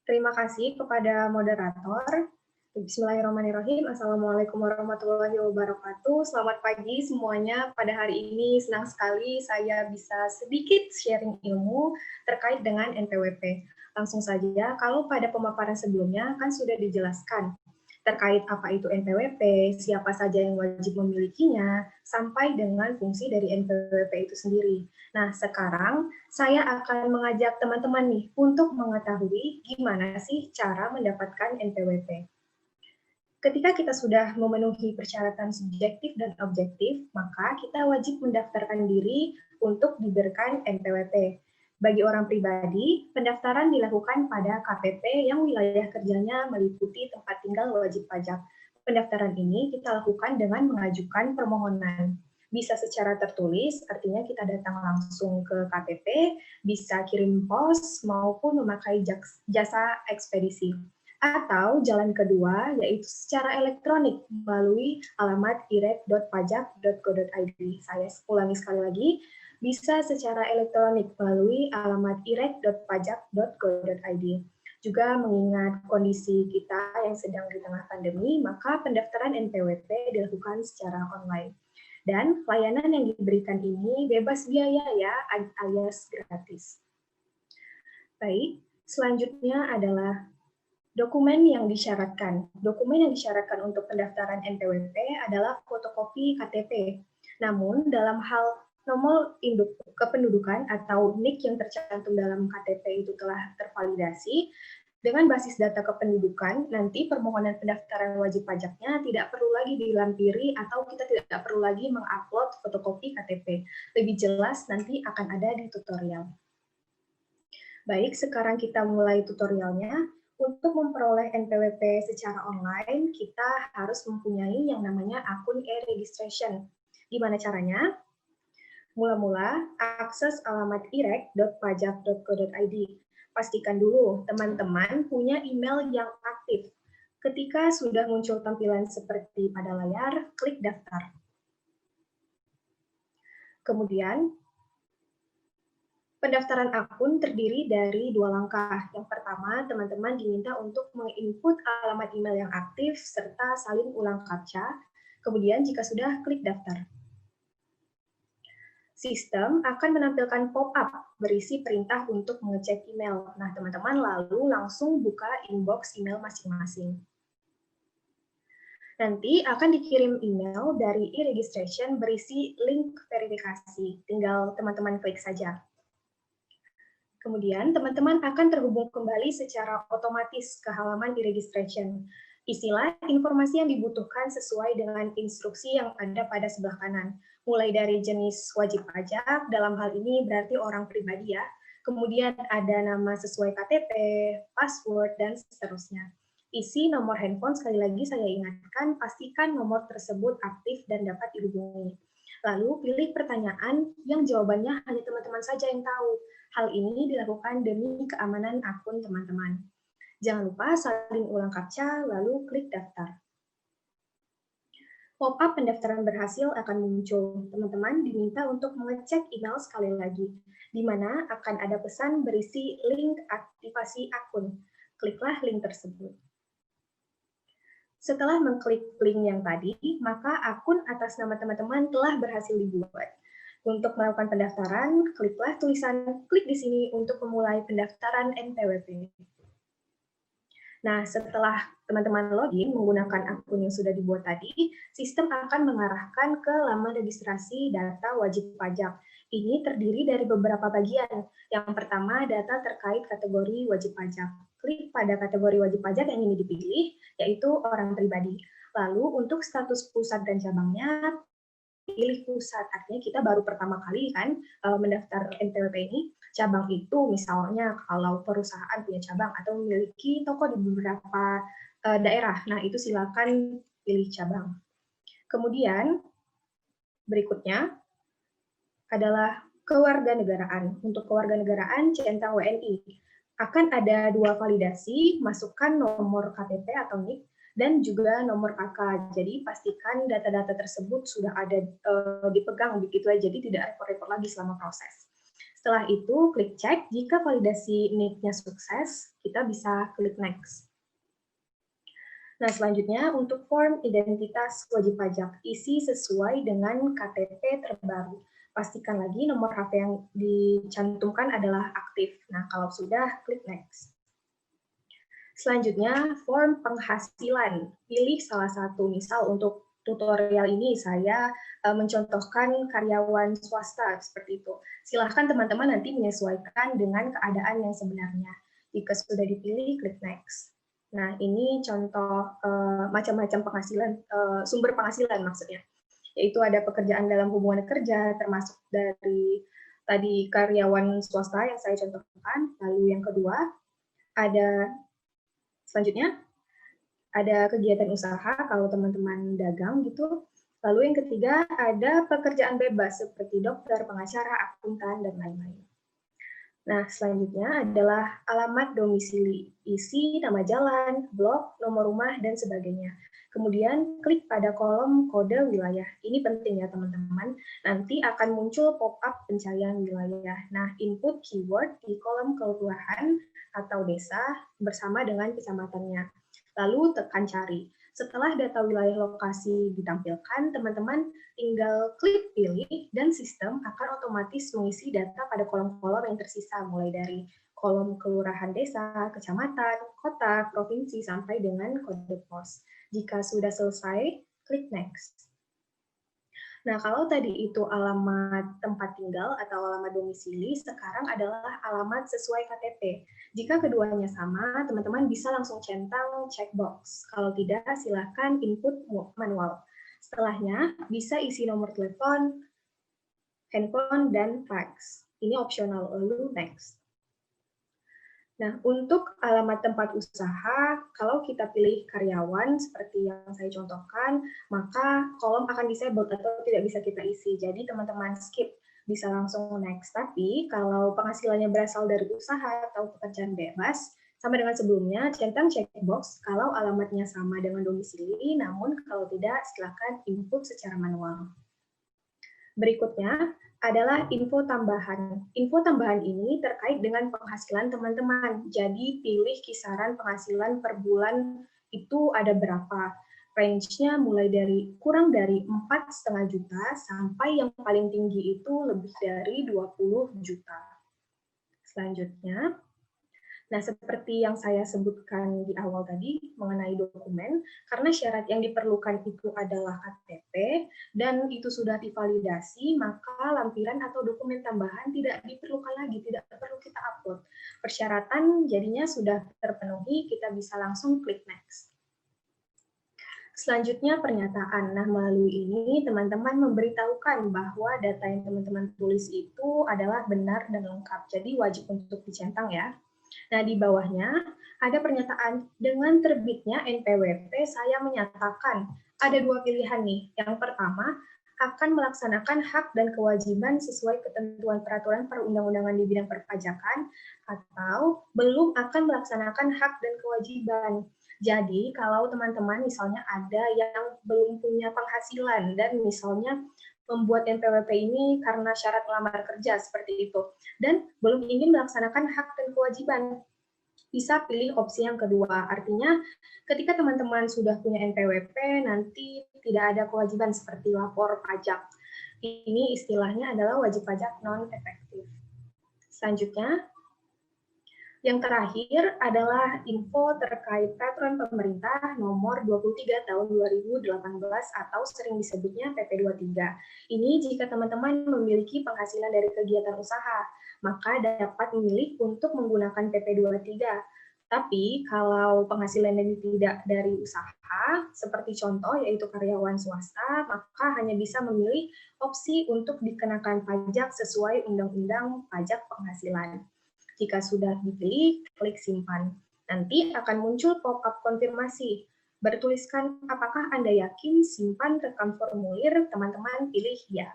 terima kasih kepada moderator. Bismillahirrahmanirrahim. Assalamualaikum warahmatullahi wabarakatuh. Selamat pagi semuanya. Pada hari ini senang sekali saya bisa sedikit sharing ilmu terkait dengan NPWP. Langsung saja, kalau pada pemaparan sebelumnya kan sudah dijelaskan terkait apa itu NPWP, siapa saja yang wajib memilikinya, sampai dengan fungsi dari NPWP itu sendiri. Nah, sekarang saya akan mengajak teman-teman nih untuk mengetahui gimana sih cara mendapatkan NPWP. Ketika kita sudah memenuhi persyaratan subjektif dan objektif, maka kita wajib mendaftarkan diri untuk diberikan NPWP. Bagi orang pribadi, pendaftaran dilakukan pada KPP yang wilayah kerjanya meliputi tempat tinggal wajib pajak. Pendaftaran ini kita lakukan dengan mengajukan permohonan. Bisa secara tertulis, artinya kita datang langsung ke KPP, bisa kirim pos, maupun memakai jasa ekspedisi. Atau jalan kedua, yaitu secara elektronik melalui alamat irek.pajak.go.id. Saya ulangi sekali lagi, bisa secara elektronik melalui alamat irek.pajak.go.id. Juga mengingat kondisi kita yang sedang di tengah pandemi, maka pendaftaran NPWP dilakukan secara online. Dan layanan yang diberikan ini bebas biaya ya, alias gratis. Baik, selanjutnya adalah dokumen yang disyaratkan. Dokumen yang disyaratkan untuk pendaftaran NPWP adalah fotokopi KTP. Namun, dalam hal nomor induk kependudukan atau NIK yang tercantum dalam KTP itu telah tervalidasi, dengan basis data kependudukan, nanti permohonan pendaftaran wajib pajaknya tidak perlu lagi dilampiri atau kita tidak perlu lagi mengupload fotokopi KTP. Lebih jelas nanti akan ada di tutorial. Baik, sekarang kita mulai tutorialnya. Untuk memperoleh NPWP secara online, kita harus mempunyai yang namanya akun e-registration. Gimana caranya? Mula-mula, akses alamat irek.pajak.go.id. Pastikan dulu teman-teman punya email yang aktif. Ketika sudah muncul tampilan seperti pada layar, klik daftar. Kemudian, pendaftaran akun terdiri dari 2 langkah. Yang pertama, teman-teman diminta untuk menginput alamat email yang aktif serta salin ulang captcha. Kemudian, jika sudah, klik daftar. Sistem akan menampilkan pop-up berisi perintah untuk mengecek email. Nah, teman-teman lalu langsung buka inbox email masing-masing. Nanti akan dikirim email dari e-registration berisi link verifikasi. Tinggal teman-teman klik saja. Kemudian, teman-teman akan terhubung kembali secara otomatis ke halaman e-registration. Isilah informasi yang dibutuhkan sesuai dengan instruksi yang ada pada sebelah kanan. Mulai dari jenis wajib pajak, dalam hal ini berarti orang pribadi ya. Kemudian ada nama sesuai KTP, password, dan seterusnya. Isi nomor handphone, sekali lagi saya ingatkan, pastikan nomor tersebut aktif dan dapat dihubungi. Lalu pilih pertanyaan yang jawabannya hanya teman-teman saja yang tahu. Hal ini dilakukan demi keamanan akun teman-teman. Jangan lupa salin ulang captcha, lalu klik daftar. Pop-up pendaftaran berhasil akan muncul. Teman-teman diminta untuk mengecek email sekali lagi, di mana akan ada pesan berisi link aktivasi akun. Kliklah link tersebut. Setelah mengklik link yang tadi, maka akun atas nama teman-teman telah berhasil dibuat. Untuk melakukan pendaftaran, kliklah tulisan klik di sini untuk memulai pendaftaran NPWP. Nah, setelah teman-teman login menggunakan akun yang sudah dibuat tadi, sistem akan mengarahkan ke laman registrasi data wajib pajak. Ini terdiri dari beberapa bagian. Yang pertama, data terkait kategori wajib pajak. Klik pada kategori wajib pajak yang ingin dipilih, yaitu orang pribadi. Lalu, untuk status pusat dan cabangnya, pilih pusat. Artinya kita baru pertama kali kan mendaftar NPWP ini. Cabang itu misalnya kalau perusahaan punya cabang atau memiliki toko di beberapa daerah. Nah, itu silakan pilih cabang. Kemudian berikutnya adalah kewarganegaraan. Untuk kewarganegaraan centang WNI akan ada 2 validasi, masukkan nomor KTP atau NIK dan juga nomor KK. Jadi pastikan data-data tersebut sudah ada dipegang begitu ya. Jadi tidak repot-repot lagi selama proses. Setelah itu, klik cek. Jika validasi NIK-nya sukses, kita bisa klik next. Nah, selanjutnya untuk form identitas wajib pajak, isi sesuai dengan KTP terbaru. Pastikan lagi nomor HP yang dicantumkan adalah aktif. Nah, kalau sudah, klik next. Selanjutnya, form penghasilan. Pilih salah satu, misal untuk tutorial ini saya mencontohkan karyawan swasta seperti itu. Silahkan teman-teman nanti menyesuaikan dengan keadaan yang sebenarnya. Jika sudah dipilih, klik next. Nah, ini contoh macam-macam penghasilan, sumber penghasilan maksudnya. Yaitu ada pekerjaan dalam hubungan kerja, termasuk dari Tadi karyawan swasta yang saya contohkan. Lalu yang kedua, selanjutnya ada kegiatan usaha kalau teman-teman dagang gitu. Lalu yang ketiga ada pekerjaan bebas seperti dokter, pengacara, akuntan, dan lain-lain. Nah, selanjutnya adalah alamat domisili, isi nama jalan, blog, nomor rumah, dan sebagainya. Kemudian klik pada kolom kode wilayah. Ini penting ya teman-teman. Nanti akan muncul pop-up pencarian wilayah. Nah, input keyword di kolom kelurahan atau desa bersama dengan kecamatannya. Lalu tekan cari. Setelah data wilayah lokasi ditampilkan, teman-teman tinggal klik pilih dan sistem akan otomatis mengisi data pada kolom-kolom yang tersisa, mulai dari kolom kelurahan desa, kecamatan, kota, provinsi, sampai dengan kode pos. Jika sudah selesai, klik next. Nah, kalau tadi itu alamat tempat tinggal atau alamat domisili, sekarang adalah alamat sesuai KTP. Jika keduanya sama, teman-teman bisa langsung centang checkbox. Kalau tidak, silakan input manual. Setelahnya, bisa isi nomor telepon, handphone, dan fax. Ini opsional, lalu next. Nah, untuk alamat tempat usaha, kalau kita pilih karyawan seperti yang saya contohkan, maka kolom akan disabled atau tidak bisa kita isi. Jadi teman-teman skip, bisa langsung next. Tapi kalau penghasilannya berasal dari usaha atau pekerjaan bebas, sama dengan sebelumnya, centang checkbox kalau alamatnya sama dengan domisili, namun kalau tidak, silakan input secara manual. Berikutnya adalah info tambahan. Info tambahan ini terkait dengan penghasilan teman-teman. Jadi pilih kisaran penghasilan per bulan itu ada berapa. Range-nya mulai dari kurang dari 4,5 juta sampai yang paling tinggi itu lebih dari 20 juta. Selanjutnya, nah, seperti yang saya sebutkan di awal tadi mengenai dokumen, karena syarat yang diperlukan itu adalah KTP dan itu sudah divalidasi, maka lampiran atau dokumen tambahan tidak diperlukan lagi, tidak perlu kita upload. Persyaratan jadinya sudah terpenuhi, kita bisa langsung klik next. Selanjutnya pernyataan. Nah, melalui ini teman-teman memberitahukan bahwa data yang teman-teman tulis itu adalah benar dan lengkap. Jadi wajib untuk dicentang ya. Nah, di bawahnya ada pernyataan, dengan terbitnya NPWP saya menyatakan ada dua pilihan nih. Yang pertama, akan melaksanakan hak dan kewajiban sesuai ketentuan peraturan perundang-undangan di bidang perpajakan, atau belum akan melaksanakan hak dan kewajiban. Jadi, kalau teman-teman misalnya ada yang belum punya penghasilan dan misalnya membuat NPWP ini karena syarat melamar kerja seperti itu, dan belum ingin melaksanakan hak dan kewajiban, bisa pilih opsi yang kedua. Artinya, ketika teman-teman sudah punya NPWP, nanti tidak ada kewajiban seperti lapor pajak. Ini istilahnya adalah wajib pajak non-efektif. Selanjutnya, yang terakhir adalah info terkait peraturan pemerintah nomor 23 tahun 2018 atau sering disebutnya PP 23. Ini jika teman-teman memiliki penghasilan dari kegiatan usaha, maka dapat memilih untuk menggunakan PP 23. Tapi kalau penghasilan yang tidak dari usaha, seperti contoh yaitu karyawan swasta, maka hanya bisa memilih opsi untuk dikenakan pajak sesuai Undang-Undang Pajak Penghasilan. Jika sudah dipilih, klik simpan. Nanti akan muncul pop-up konfirmasi. Bertuliskan apakah Anda yakin simpan rekam formulir, teman-teman pilih ya.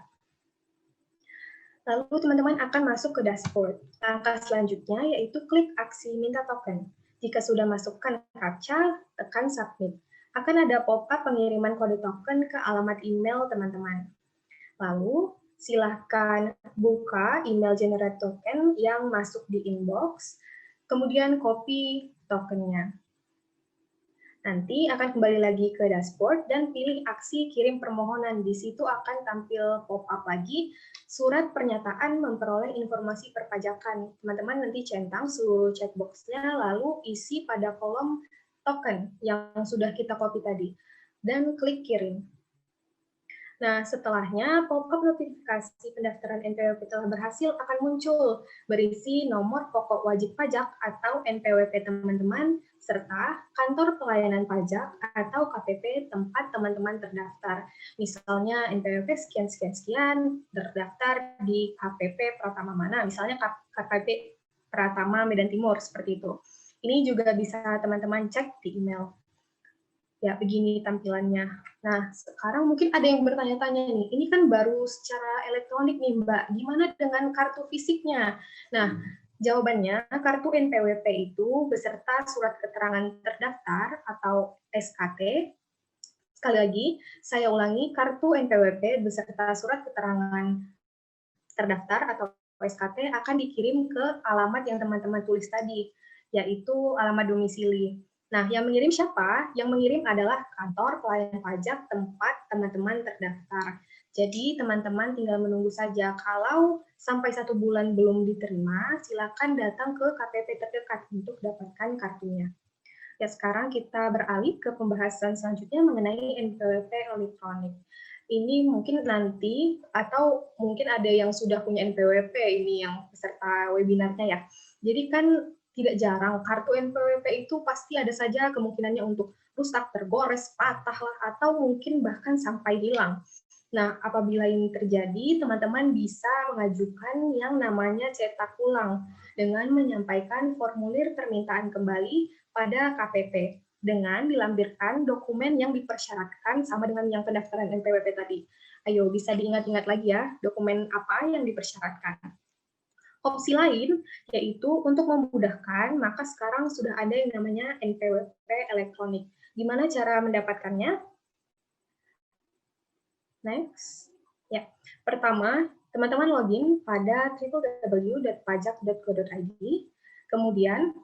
Lalu teman-teman akan masuk ke dashboard. Langkah selanjutnya yaitu klik aksi minta token. Jika sudah masukkan captcha, tekan submit. Akan ada pop-up pengiriman kode token ke alamat email teman-teman. Lalu silahkan buka email generate token yang masuk di inbox, kemudian copy tokennya. Nanti akan kembali lagi ke dashboard dan pilih aksi kirim permohonan. Di situ akan tampil pop-up lagi, surat pernyataan memperoleh informasi perpajakan. Teman-teman nanti centang seluruh checkbox-nya, lalu isi pada kolom token yang sudah kita copy tadi, dan klik kirim. Nah, setelahnya pop-up notifikasi pendaftaran NPWP telah berhasil akan muncul berisi nomor pokok wajib pajak atau NPWP teman-teman serta kantor pelayanan pajak atau KPP tempat teman-teman terdaftar. Misalnya NPWP sekian-sekian-sekian terdaftar di KPP Pratama mana, misalnya KPP Pratama Medan Timur, seperti itu. Ini juga bisa teman-teman cek di email. Ya, begini tampilannya. Nah, sekarang mungkin ada yang bertanya-tanya nih, ini kan baru secara elektronik nih Mbak, gimana dengan kartu fisiknya? Nah, jawabannya kartu NPWP itu beserta surat keterangan terdaftar atau SKT. Sekali lagi, saya ulangi, kartu NPWP beserta surat keterangan terdaftar atau SKT akan dikirim ke alamat yang teman-teman tulis tadi, yaitu alamat domisili. Nah, yang mengirim siapa? Yang mengirim adalah kantor pelayanan pajak tempat teman-teman terdaftar. Jadi, teman-teman tinggal menunggu saja. Kalau sampai 1 bulan belum diterima, silakan datang ke KPP terdekat untuk dapatkan kartunya. Ya, sekarang kita beralih ke pembahasan selanjutnya mengenai NPWP elektronik. Ini mungkin nanti, atau mungkin ada yang sudah punya NPWP, ini yang peserta webinarnya ya. Jadi kan tidak jarang kartu NPWP itu pasti ada saja kemungkinannya untuk rusak, tergores, patah lah, atau mungkin bahkan sampai hilang. Nah, apabila ini terjadi, teman-teman bisa mengajukan yang namanya cetak ulang dengan menyampaikan formulir permintaan kembali pada KPP dengan dilampirkan dokumen yang dipersyaratkan sama dengan yang pendaftaran NPWP tadi. Ayo, bisa diingat-ingat lagi ya, dokumen apa yang dipersyaratkan. Opsi lain, yaitu untuk memudahkan, maka sekarang sudah ada yang namanya NPWP elektronik. Gimana cara mendapatkannya? Next. Ya, pertama, teman-teman login pada www.pajak.go.id, kemudian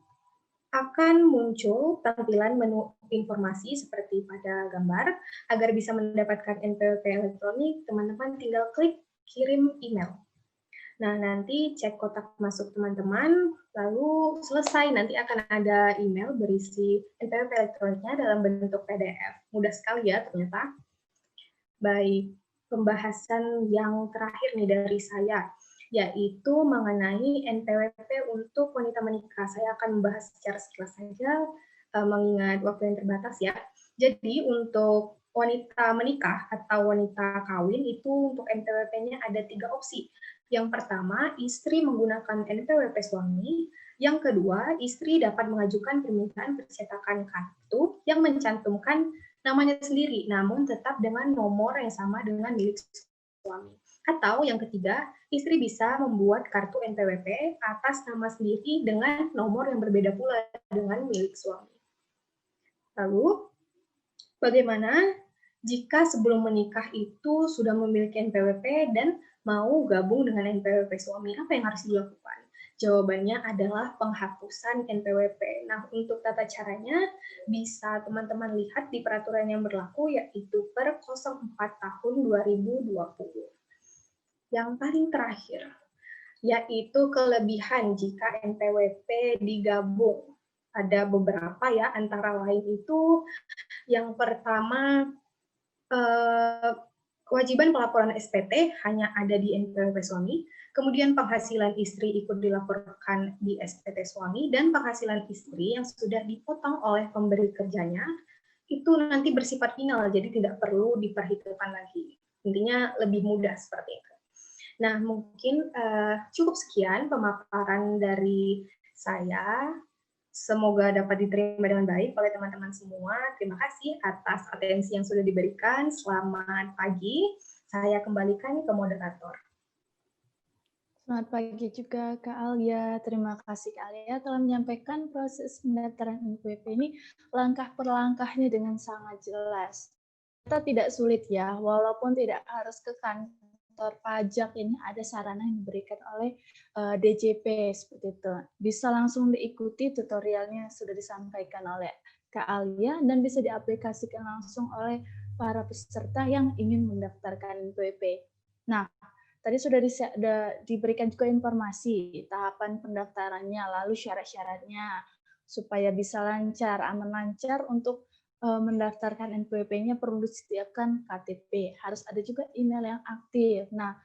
akan muncul tampilan menu informasi seperti pada gambar. Agar bisa mendapatkan NPWP elektronik, teman-teman tinggal klik kirim email. Nah, nanti cek kotak masuk teman-teman, lalu selesai, nanti akan ada email berisi NPWP elektroniknya dalam bentuk PDF. Mudah sekali ya ternyata. Baik, pembahasan yang terakhir nih dari saya, yaitu mengenai NPWP untuk wanita menikah. Saya akan membahas secara sekilas saja, mengingat waktu yang terbatas ya. Jadi untuk wanita menikah atau wanita kawin itu untuk NPWP-nya ada 3 opsi. Yang pertama, istri menggunakan NPWP suami. Yang kedua, istri dapat mengajukan permintaan percetakan kartu yang mencantumkan namanya sendiri, namun tetap dengan nomor yang sama dengan milik suami. Atau yang ketiga, istri bisa membuat kartu NPWP atas nama sendiri dengan nomor yang berbeda pula dengan milik suami. Lalu, bagaimana jika sebelum menikah itu sudah memiliki NPWP dan mau gabung dengan NPWP suami? Apa yang harus dilakukan? Jawabannya adalah penghapusan NPWP. Nah, untuk tata caranya bisa teman-teman lihat di peraturan yang berlaku, yaitu per 04 tahun 2020. Yang paling terakhir, yaitu kelebihan jika NPWP digabung. Ada beberapa ya, antara lain itu yang pertama, kewajiban pelaporan SPT hanya ada di NPWP suami, kemudian penghasilan istri ikut dilaporkan di SPT suami, dan penghasilan istri yang sudah dipotong oleh pemberi kerjanya itu nanti bersifat final, jadi tidak perlu diperhitungkan lagi. Intinya lebih mudah seperti itu. Nah, mungkin cukup sekian pemaparan dari saya. Semoga dapat diterima dengan baik oleh teman-teman semua. Terima kasih atas atensi yang sudah diberikan. Selamat pagi. Saya kembalikan ke moderator. Selamat pagi juga Kak Alia. Terima kasih Kak Alia telah menyampaikan proses pendaftaran NPWP ini langkah per langkahnya dengan sangat jelas. Kita tidak sulit ya, walaupun tidak harus ke kantor pajak, ini ada sarana yang diberikan oleh DJP seperti itu. Bisa langsung diikuti tutorialnya sudah disampaikan oleh Kak Alia dan bisa diaplikasikan langsung oleh para peserta yang ingin mendaftarkan NPWP. Nah, tadi sudah diberikan juga informasi tahapan pendaftarannya, lalu syarat-syaratnya supaya bisa lancar, aman lancar untuk mendaftarkan NPWP-nya perlu disediakan KTP, harus ada juga email yang aktif. Nah,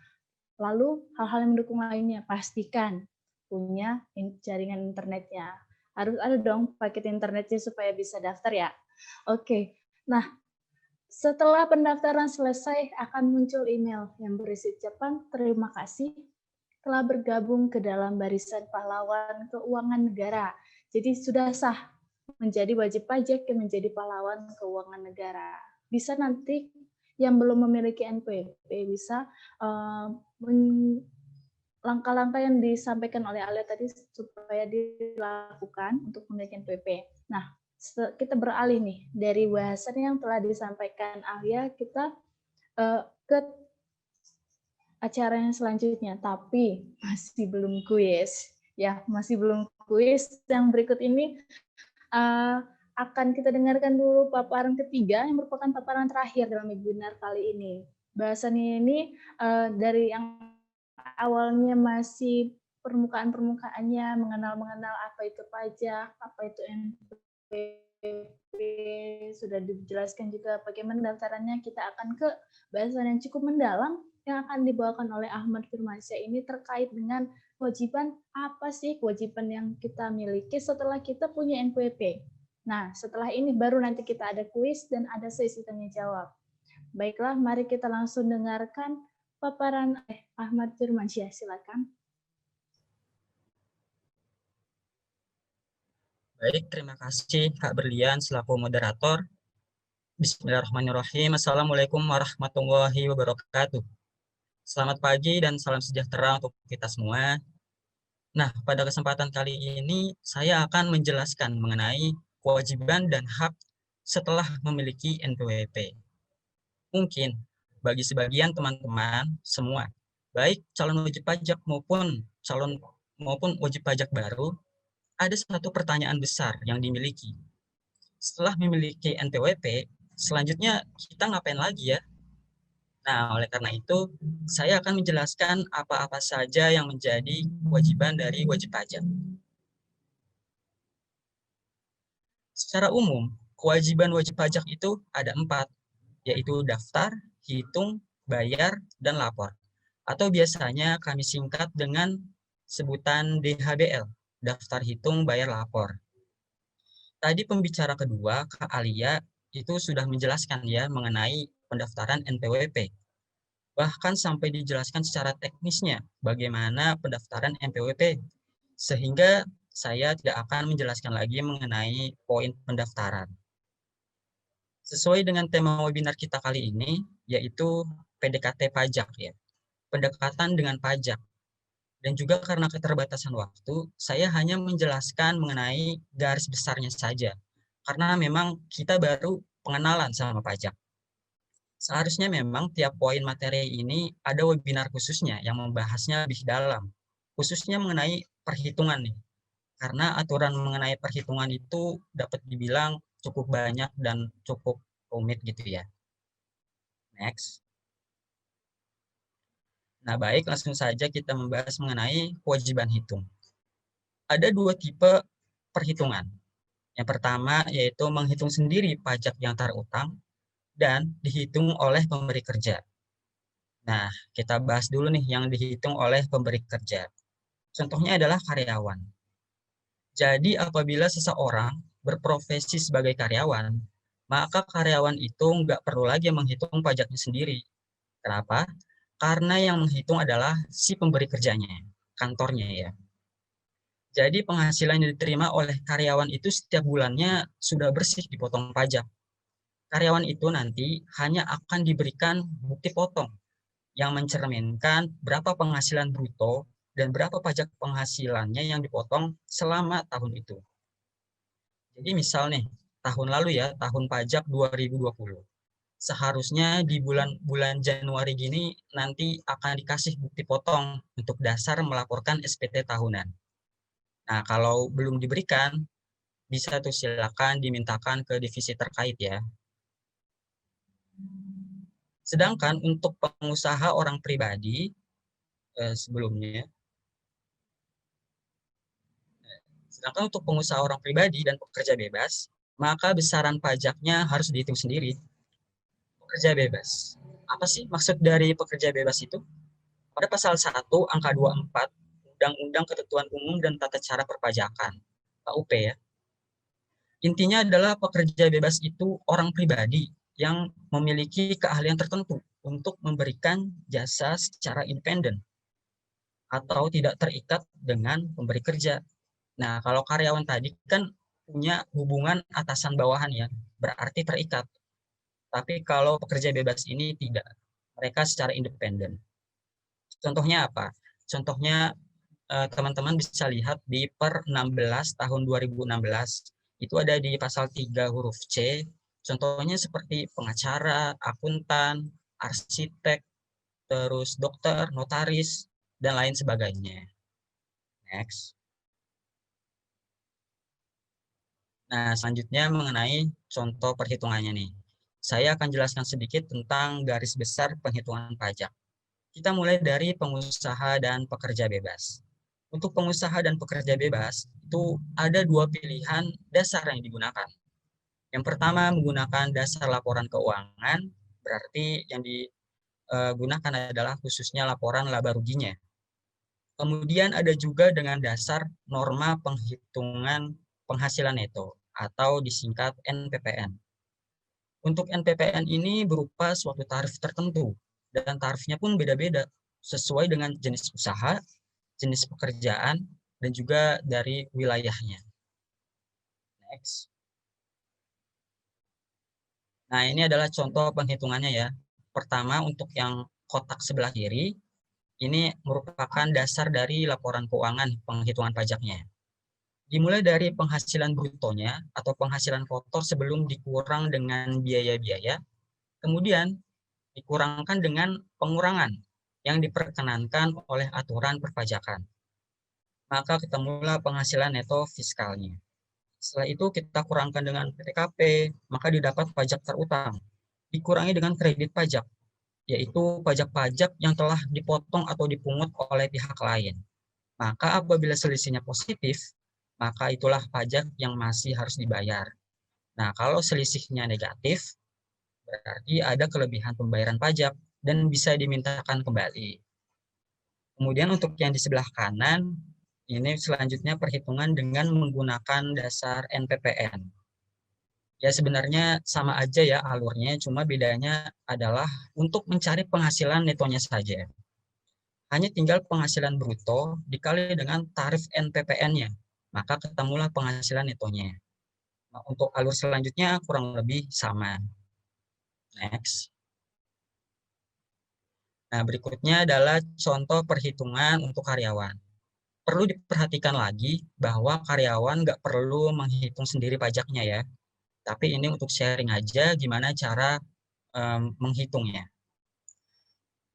lalu hal-hal yang mendukung lainnya, pastikan punya jaringan internetnya. Harus ada dong paket internetnya supaya bisa daftar ya. Oke, nah setelah pendaftaran selesai akan muncul email yang berisi ucapan terima kasih telah bergabung ke dalam barisan pahlawan keuangan negara. Jadi sudah sah menjadi wajib pajak yang menjadi pahlawan keuangan negara. Bisa nanti yang belum memiliki NPWP bisa langkah-langkah yang disampaikan oleh Alia tadi supaya dilakukan untuk memiliki NPWP. Nah, kita beralih nih dari bahasan yang telah disampaikan Alia, kita ke acara yang selanjutnya, tapi masih belum kuis. Ya, masih belum kuis. Yang berikut ini akan kita dengarkan dulu paparan ketiga yang merupakan paparan terakhir dalam webinar kali ini. Bahasannya ini dari yang awalnya masih permukaannya mengenal apa itu pajak, apa itu NPWP, sudah dijelaskan juga bagaimana daftarannya. Kita akan ke bahasan yang cukup mendalam yang akan dibawakan oleh Ahmad Firmansyah ini terkait dengan kewajiban apa sih kewajiban yang kita miliki setelah kita punya NPWP. Nah, setelah ini baru nanti kita ada kuis dan ada sesi tanya jawab. Baiklah, mari kita langsung dengarkan paparan Ahmad Firmansyah, silakan. Baik, terima kasih Kak Berlian selaku moderator. Bismillahirrahmanirrahim. Assalamualaikum warahmatullahi wabarakatuh. Selamat pagi dan salam sejahtera untuk kita semua. Nah, pada kesempatan kali ini saya akan menjelaskan mengenai kewajiban dan hak setelah memiliki NPWP. Mungkin bagi sebagian teman-teman semua, baik calon wajib pajak maupun wajib pajak baru, ada satu pertanyaan besar yang dimiliki. Setelah memiliki NPWP, selanjutnya kita ngapain lagi ya? Nah, oleh karena itu, saya akan menjelaskan apa-apa saja yang menjadi kewajiban dari wajib pajak. Secara umum, kewajiban wajib pajak itu ada 4, yaitu daftar, hitung, bayar, dan lapor. Atau biasanya kami singkat dengan sebutan DHBL, daftar, hitung, bayar, lapor. Tadi pembicara kedua, Kak Alia, itu sudah menjelaskan ya mengenai pendaftaran NPWP. Bahkan sampai dijelaskan secara teknisnya bagaimana pendaftaran NPWP, sehingga saya tidak akan menjelaskan lagi mengenai poin pendaftaran. Sesuai dengan tema webinar kita kali ini, yaitu PDKT pajak ya, pendekatan dengan pajak. Dan juga karena keterbatasan waktu, saya hanya menjelaskan mengenai garis besarnya saja, karena memang kita baru pengenalan sama pajak. Seharusnya memang tiap poin materi ini ada webinar khususnya yang membahasnya lebih dalam, khususnya mengenai perhitungan nih. Karena aturan mengenai perhitungan itu dapat dibilang cukup banyak dan cukup rumit gitu ya. Next. Nah, baik, langsung saja kita membahas mengenai kewajiban hitung. Ada 2 tipe perhitungan. Yang pertama yaitu menghitung sendiri pajak yang terutang dan dihitung oleh pemberi kerja. Nah, kita bahas dulu nih yang dihitung oleh pemberi kerja. Contohnya adalah karyawan. Jadi apabila seseorang berprofesi sebagai karyawan, maka karyawan itu nggak perlu lagi menghitung pajaknya sendiri. Kenapa? Karena yang menghitung adalah si pemberi kerjanya, kantornya ya. Jadi penghasilan yang diterima oleh karyawan itu setiap bulannya sudah bersih dipotong pajak. Karyawan itu nanti hanya akan diberikan bukti potong yang mencerminkan berapa penghasilan bruto dan berapa pajak penghasilannya yang dipotong selama tahun itu. Jadi misal nih, tahun lalu ya, tahun pajak 2020. Seharusnya di bulan Januari gini nanti akan dikasih bukti potong untuk dasar melaporkan SPT tahunan. Nah, kalau belum diberikan, bisa tuh silakan dimintakan ke divisi terkait ya. Sedangkan untuk pengusaha orang pribadi sedangkan untuk pengusaha orang pribadi dan pekerja bebas, maka besaran pajaknya harus dihitung sendiri. Pekerja bebas. Apa sih maksud dari pekerja bebas itu? Pada pasal 1 angka 24 Undang-Undang Ketentuan Umum dan Tata Cara Perpajakan, KUP ya. Intinya adalah pekerja bebas itu orang pribadi yang memiliki keahlian tertentu untuk memberikan jasa secara independen atau tidak terikat dengan pemberi kerja. Nah, kalau karyawan tadi kan punya hubungan atasan bawahan ya, berarti terikat. Tapi kalau pekerja bebas ini tidak, mereka secara independen. Contohnya apa? Contohnya teman-teman bisa lihat di Per 16 tahun 2016, itu ada di pasal 3 huruf C, contohnya seperti pengacara, akuntan, arsitek, terus dokter, notaris, dan lain sebagainya. Next. Nah, selanjutnya mengenai contoh perhitungannya nih. Saya akan jelaskan sedikit tentang garis besar penghitungan pajak. Kita mulai dari pengusaha dan pekerja bebas. Untuk pengusaha dan pekerja bebas, itu ada dua pilihan dasar yang digunakan. Yang pertama menggunakan dasar laporan keuangan, berarti yang digunakan adalah khususnya laporan laba ruginya. Kemudian ada juga dengan dasar norma penghitungan penghasilan neto atau disingkat NPPN. Untuk NPPN ini berupa suatu tarif tertentu dan tarifnya pun beda-beda sesuai dengan jenis usaha, jenis pekerjaan, dan juga dari wilayahnya. Next. Nah, ini adalah contoh penghitungannya ya. Pertama, untuk yang kotak sebelah kiri, ini merupakan dasar dari laporan keuangan penghitungan pajaknya. Dimulai dari penghasilan brutonya atau penghasilan kotor sebelum dikurang dengan biaya-biaya, kemudian dikurangkan dengan pengurangan yang diperkenankan oleh aturan perpajakan. Maka ketemulah penghasilan neto fiskalnya. Setelah itu kita kurangkan dengan PTKP, maka didapat pajak terutang. Dikurangi dengan kredit pajak, yaitu pajak-pajak yang telah dipotong atau dipungut oleh pihak lain. Maka apabila selisihnya positif, maka itulah pajak yang masih harus dibayar. Nah, kalau selisihnya negatif, berarti ada kelebihan pembayaran pajak dan bisa dimintakan kembali. Kemudian untuk yang di sebelah kanan, ini selanjutnya perhitungan dengan menggunakan dasar NPPN. Ya sebenarnya sama aja ya alurnya, cuma bedanya adalah untuk mencari penghasilan netonya saja. Hanya tinggal penghasilan bruto dikali dengan tarif NPPN-nya, maka ketemulah penghasilan netonya. Nah, untuk alur selanjutnya kurang lebih sama. Next. Nah, berikutnya adalah contoh perhitungan untuk karyawan. Perlu diperhatikan lagi bahwa karyawan nggak perlu menghitung sendiri pajaknya ya. Tapi ini untuk sharing aja gimana cara menghitungnya.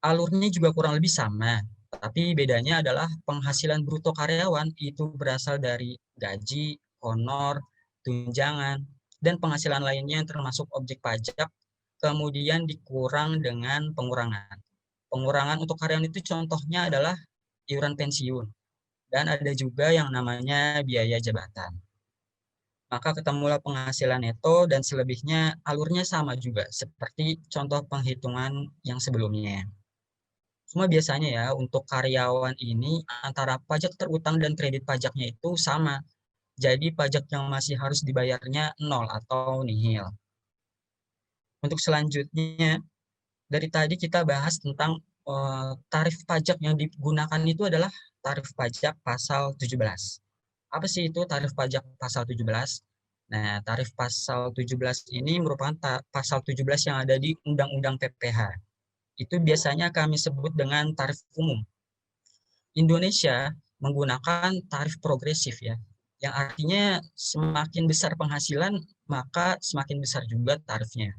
Alurnya juga kurang lebih sama, tapi bedanya adalah penghasilan bruto karyawan itu berasal dari gaji, honor, tunjangan, dan penghasilan lainnya yang termasuk objek pajak, kemudian dikurang dengan pengurangan. Pengurangan untuk karyawan itu contohnya adalah iuran pensiun, dan ada juga yang namanya biaya jabatan. Maka ketemulah penghasilan neto dan selebihnya alurnya sama juga, seperti contoh penghitungan yang sebelumnya. Cuma biasanya ya untuk karyawan ini antara pajak terutang dan kredit pajaknya itu sama. Jadi pajak yang masih harus dibayarnya 0 atau nihil. Untuk selanjutnya, dari tadi kita bahas tentang tarif pajak yang digunakan itu adalah tarif pajak pasal 17. Apa sih itu tarif pajak pasal 17? Nah, tarif pasal 17 ini merupakan pasal 17 yang ada di Undang-Undang PPH. Itu biasanya kami sebut dengan tarif umum. Indonesia menggunakan tarif progresif ya, yang artinya semakin besar penghasilan, maka semakin besar juga tarifnya.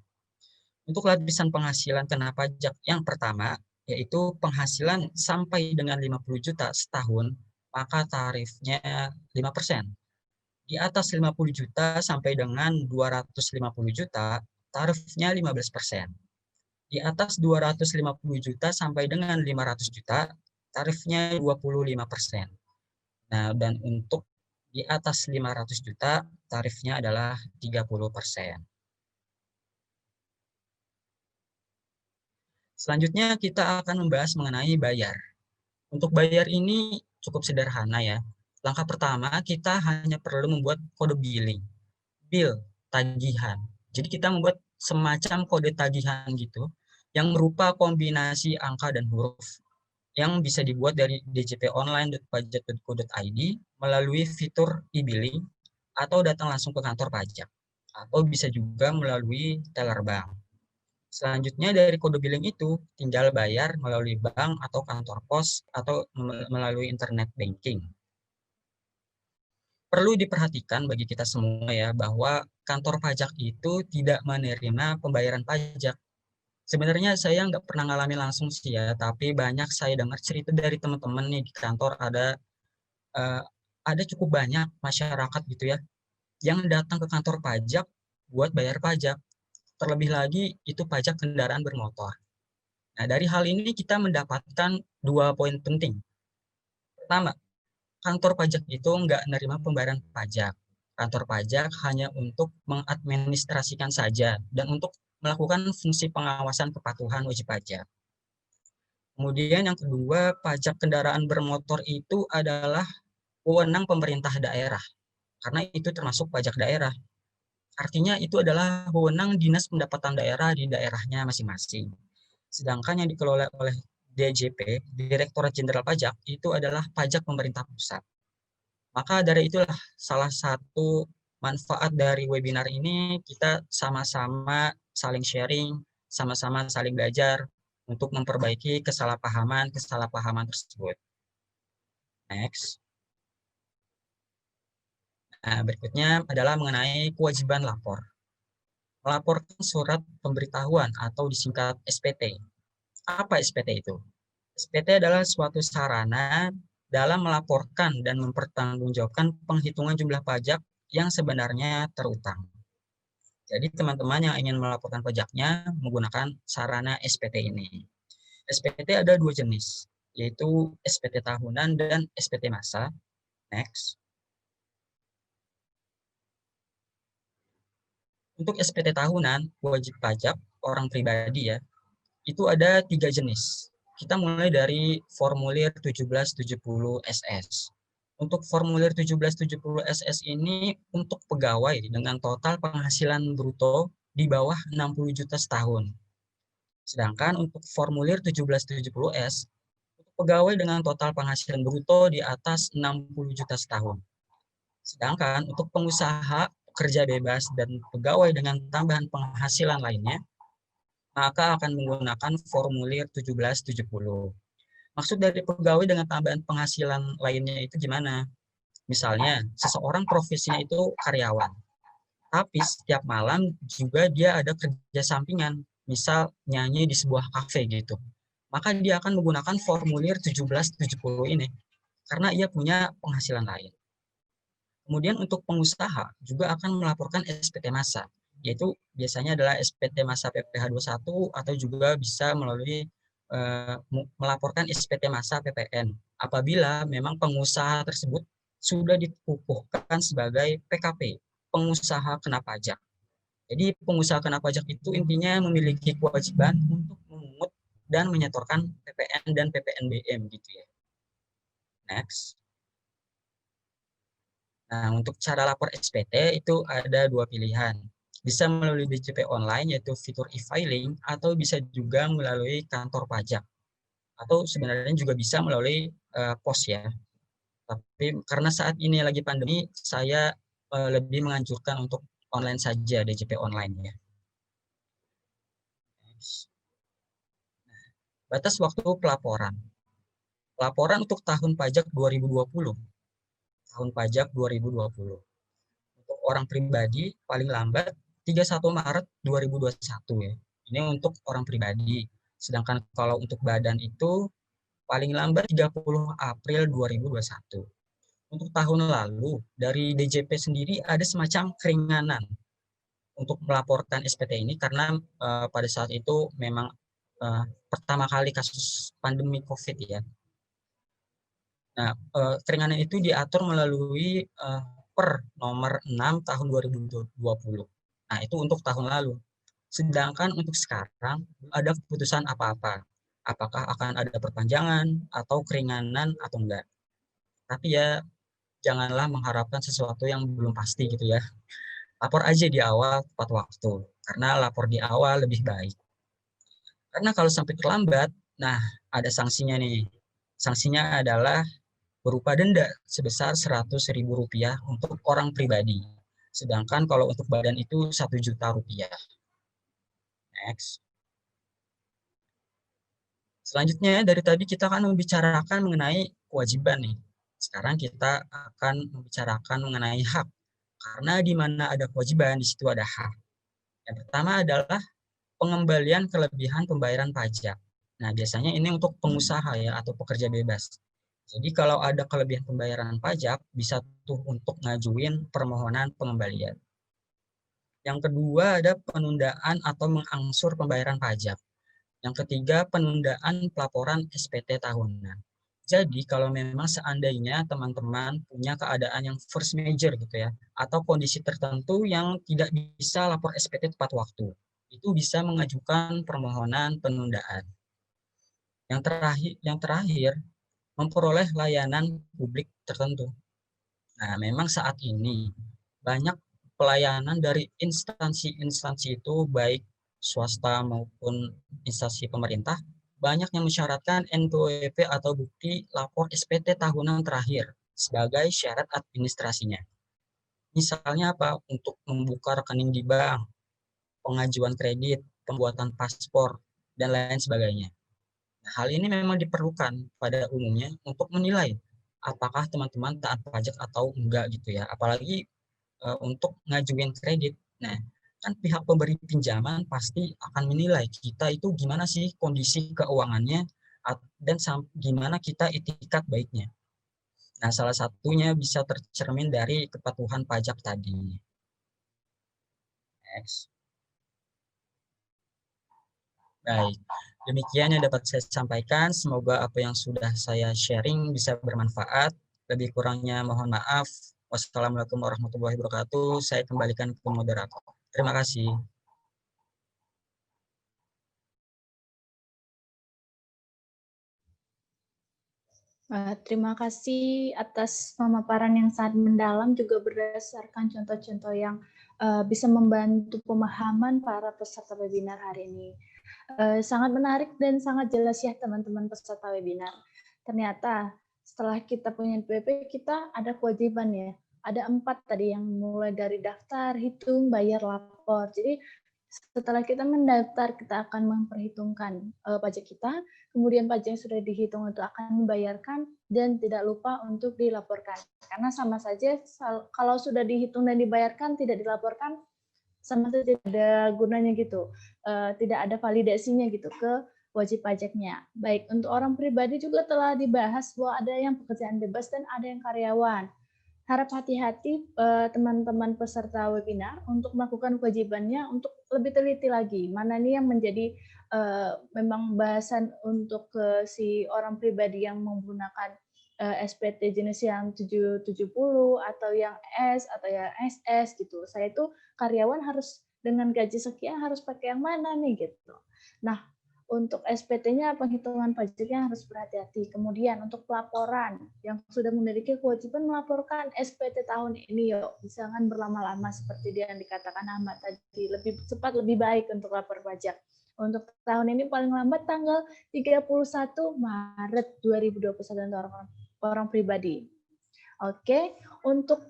Untuk lapisan penghasilan kena pajak yang pertama, yaitu penghasilan sampai dengan 50 juta setahun, maka tarifnya 5%. Di atas 50 juta sampai dengan 250 juta, tarifnya 15%. Di atas 250 juta sampai dengan 500 juta, tarifnya 25%. Nah, dan untuk Di atas 500 juta, tarifnya adalah 30%. Selanjutnya kita akan membahas mengenai bayar. Untuk bayar ini cukup sederhana ya. Langkah pertama, kita hanya perlu membuat kode billing, bill, tagihan. Jadi kita membuat semacam kode tagihan gitu, yang berupa kombinasi angka dan huruf, yang bisa dibuat dari djponline.pajak.go.id melalui fitur e-billing, atau datang langsung ke kantor pajak, atau bisa juga melalui teller bank. Selanjutnya dari kode billing itu tinggal bayar melalui bank atau kantor pos atau melalui internet banking. Perlu diperhatikan bagi kita semua ya bahwa kantor pajak itu tidak menerima pembayaran pajak. Sebenarnya saya nggak pernah ngalamin langsung sih ya, tapi banyak saya dengar cerita dari teman-teman nih di kantor ada cukup banyak masyarakat gitu ya yang datang ke kantor pajak buat bayar pajak. Terlebih lagi itu pajak kendaraan bermotor. Nah, dari hal ini kita mendapatkan 2 poin penting. Pertama, kantor pajak itu nggak menerima pembayaran pajak. Kantor pajak hanya untuk mengadministrasikan saja dan untuk melakukan fungsi pengawasan kepatuhan wajib pajak. Kemudian yang kedua, pajak kendaraan bermotor itu adalah wewenang pemerintah daerah, karena itu termasuk pajak daerah. Artinya itu adalah wewenang Dinas Pendapatan Daerah di daerahnya masing-masing. Sedangkan yang dikelola oleh DJP, Direktorat Jenderal Pajak, itu adalah pajak pemerintah pusat. Maka dari itulah salah satu manfaat dari webinar ini, kita sama-sama saling sharing, sama-sama saling belajar untuk memperbaiki kesalahpahaman tersebut. Next. Nah, berikutnya adalah mengenai kewajiban lapor. Melaporkan surat pemberitahuan atau disingkat SPT. Apa SPT itu? SPT adalah suatu sarana dalam melaporkan dan mempertanggungjawabkan penghitungan jumlah pajak yang sebenarnya terutang. Jadi teman-teman yang ingin melaporkan pajaknya menggunakan sarana SPT ini. SPT ada 2 jenis, yaitu SPT tahunan dan SPT massa. Next. Untuk SPT tahunan, wajib pajak orang pribadi ya, itu ada 3 jenis. Kita mulai dari formulir 1770 SS. Untuk formulir 1770 SS ini untuk pegawai dengan total penghasilan bruto di bawah 60 juta setahun. Sedangkan untuk formulir 1770S, untuk pegawai dengan total penghasilan bruto di atas 60 juta setahun. Sedangkan untuk pengusaha, pekerja bebas, dan pegawai dengan tambahan penghasilan lainnya, maka akan menggunakan formulir 1770. Maksud dari pegawai dengan tambahan penghasilan lainnya itu gimana? Misalnya, seseorang profesinya itu karyawan, tapi setiap malam juga dia ada kerja sampingan, misal nyanyi di sebuah kafe gitu. Maka dia akan menggunakan formulir 1770 ini, karena ia punya penghasilan lain. Kemudian untuk pengusaha juga akan melaporkan SPT massa, yaitu biasanya adalah SPT massa PPh 21 atau juga bisa melalui melaporkan SPT massa PPN apabila memang pengusaha tersebut sudah dikukuhkan sebagai PKP, pengusaha kena pajak. Jadi pengusaha kena pajak itu intinya memiliki kewajiban untuk memungut dan menyetorkan PPN dan PPNBM gitu ya. Next. Nah, untuk cara lapor SPT itu ada 2 pilihan. Bisa melalui DJP online yaitu fitur e-filing atau bisa juga melalui kantor pajak. Atau sebenarnya juga bisa melalui pos ya. Tapi karena saat ini lagi pandemi, saya lebih menganjurkan untuk online saja, DJP online ya. Batas waktu pelaporan. Laporan untuk tahun pajak 2020. Tahun pajak 2020. Untuk orang pribadi paling lambat 31 Maret 2021 ya. Ini untuk orang pribadi. Sedangkan kalau untuk badan itu paling lambat 30 April 2021. Untuk tahun lalu dari DJP sendiri ada semacam keringanan untuk melaporkan SPT ini karena pada saat itu memang pertama kali kasus pandemi COVID ya. Nah, keringanan itu diatur melalui Per nomor 6 tahun 2020. Nah, itu untuk tahun lalu. Sedangkan untuk sekarang ada keputusan apa-apa. Apakah akan ada perpanjangan atau keringanan atau enggak. Tapi ya janganlah mengharapkan sesuatu yang belum pasti gitu ya. Lapor aja di awal tepat waktu. Karena lapor di awal lebih baik. Karena kalau sampai terlambat, nah ada sanksinya nih. Sanksinya adalah berupa denda sebesar Rp100.000 untuk orang pribadi. Sedangkan kalau untuk badan itu Rp1.000.000. Next. Selanjutnya dari tadi kita akan membicarakan mengenai kewajiban nih. Sekarang kita akan membicarakan mengenai hak. Karena di mana ada kewajiban, di situ ada hak. Yang pertama adalah pengembalian kelebihan pembayaran pajak. Nah, biasanya ini untuk pengusaha ya atau pekerja bebas. Jadi kalau ada kelebihan pembayaran pajak, bisa tuh untuk ngajuin permohonan pengembalian. Yang kedua ada penundaan atau mengangsur pembayaran pajak. Yang ketiga, penundaan pelaporan SPT tahunan. Jadi kalau memang seandainya teman-teman punya keadaan yang force major gitu ya, atau kondisi tertentu yang tidak bisa lapor SPT tepat waktu, itu bisa mengajukan permohonan penundaan. Yang terakhir, memperoleh layanan publik tertentu. Nah, memang saat ini banyak pelayanan dari instansi-instansi itu, baik swasta maupun instansi pemerintah, banyak yang mensyaratkan NPWP atau bukti lapor SPT tahunan terakhir sebagai syarat administrasinya. Misalnya apa? Untuk membuka rekening di bank, pengajuan kredit, pembuatan paspor, dan lain sebagainya. Nah, hal ini memang diperlukan pada umumnya untuk menilai apakah teman-teman taat pajak atau enggak gitu ya. Apalagi untuk ngajuin kredit. Nah, kan pihak pemberi pinjaman pasti akan menilai kita itu gimana sih kondisi keuangannya dan gimana kita itikat baiknya. Nah, salah satunya bisa tercermin dari kepatuhan pajak tadi. Next. Baik, demikian yang dapat saya sampaikan. Semoga apa yang sudah saya sharing bisa bermanfaat. Lebih kurangnya mohon maaf. Wassalamualaikum warahmatullahi wabarakatuh. Saya kembalikan ke moderator. Terima kasih. Terima kasih atas pemaparan yang sangat mendalam, juga berdasarkan contoh-contoh yang bisa membantu pemahaman para peserta webinar hari ini. Sangat menarik dan sangat jelas ya teman-teman peserta webinar. Ternyata setelah kita punya NPWP, kita ada kewajiban ya. Ada 4 tadi yang mulai dari daftar, hitung, bayar, lapor. Jadi setelah kita mendaftar, kita akan memperhitungkan pajak kita, kemudian pajak yang sudah dihitung itu akan dibayarkan, dan tidak lupa untuk dilaporkan. Karena sama saja, kalau sudah dihitung dan dibayarkan, tidak dilaporkan, sama saja tidak ada gunanya gitu. Tidak ada validasinya gitu ke wajib pajaknya. Baik, untuk orang pribadi juga telah dibahas bahwa ada yang pekerjaan bebas dan ada yang karyawan. Harap hati-hati teman-teman peserta webinar untuk melakukan kewajibannya untuk lebih teliti lagi. Mana nih yang menjadi memang bahasan untuk si orang pribadi yang menggunakan SPT jenis yang 770 atau yang S atau yang SS gitu. Saya itu karyawan harus dengan gaji sekian harus pakai yang mana nih gitu. Nah, untuk SPT-nya penghitungan pajaknya harus berhati-hati. Kemudian untuk pelaporan yang sudah memiliki kewajiban melaporkan SPT tahun ini, yuk jangan berlama-lama seperti yang dikatakan Ahmad tadi, lebih cepat lebih baik untuk lapor pajak. Untuk tahun ini paling lambat tanggal 31 Maret 2021 untuk orang pribadi. Oke, untuk